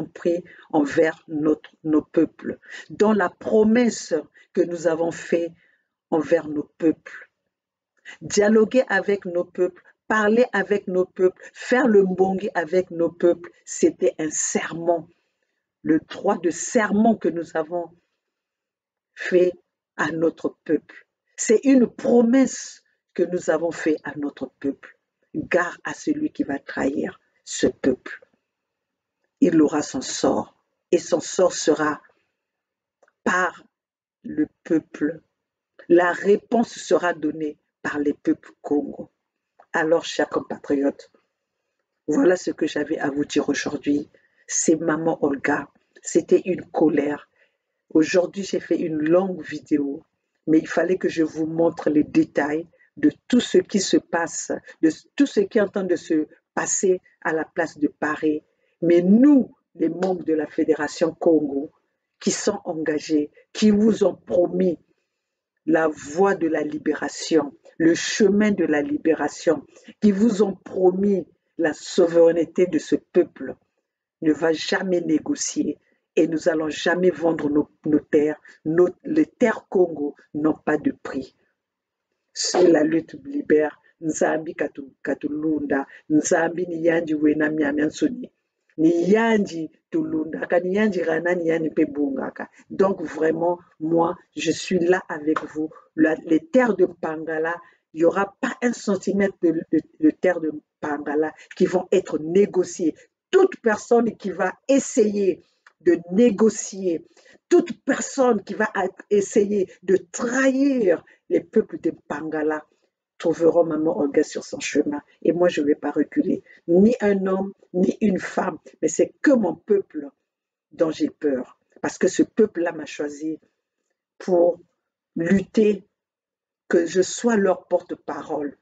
pris envers nos peuples, dans la promesse que nous avons faite envers nos peuples. Dialoguer avec nos peuples, parler avec nos peuples, faire le mbongi avec nos peuples, c'était un serment, le droit de serment que nous avons fait à notre peuple. C'est une promesse que nous avons faite à notre peuple. Gare à celui qui va trahir ce peuple. Il aura son sort, et son sort sera par le peuple. La réponse sera donnée par les peuples Congo. Alors, chers compatriotes, voilà ce que j'avais à vous dire aujourd'hui. C'est Maman Olga. C'était une colère. Aujourd'hui, j'ai fait une longue vidéo, mais il fallait que je vous montre les détails de tout ce qui se passe, de tout ce qui est en train de se passer à la place de Paris. Mais nous, les membres de la Fédération Congo, qui sont engagés, qui vous ont promis la voie de la libération, le chemin de la libération, qui vous ont promis la souveraineté de ce peuple, ne va jamais négocier et nous n'allons jamais vendre nos terres. Les terres Congo n'ont pas de prix. C'est la lutte libère. Nzambi katulunda, Nzambi ni yanji wena miamiansoni. Ni yanji tulunda, ka ni yanji rana ni yanji pebungaka. Donc vraiment, moi, je suis là avec vous. Les terres de Pangala, il n'y aura pas un centimètre de terres de Pangala qui vont être négociées. Toute personne qui va essayer de négocier, toute personne qui va essayer de trahir les peuples de Pangala trouveront Maman Olga sur son chemin. Et moi, je ne vais pas reculer. Ni un homme, ni une femme, mais c'est que mon peuple dont j'ai peur. Parce que ce peuple-là m'a choisi pour lutter, que je sois leur porte-parole.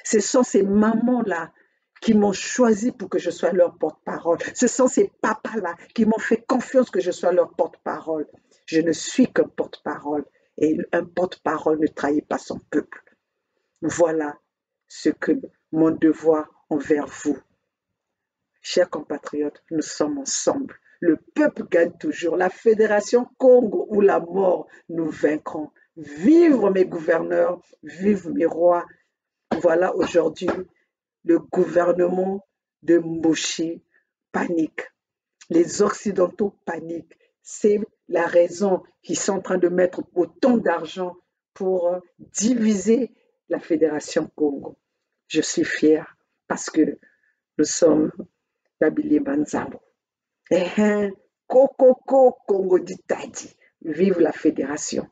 Ce sont ces mamans-là qui m'ont choisi pour que je sois leur porte-parole. Ce sont ces papas-là qui m'ont fait confiance que je sois leur porte-parole. Je ne suis qu'un porte-parole. Et un porte-parole ne trahit pas son peuple. Voilà ce que mon devoir envers vous. Chers compatriotes, nous sommes ensemble. Le peuple gagne toujours. La Fédération Congo ou la mort, nous vaincrons. Vive mes gouverneurs, vive mes rois. Voilà aujourd'hui, le gouvernement de Mboshi panique. Les Occidentaux paniquent. C'est la raison qu'ils sont en train de mettre autant d'argent pour diviser la Fédération Congo. Je suis fière parce que nous sommes d'Abili Banzabo. Koko Congo Ditadi. Vive la Fédération.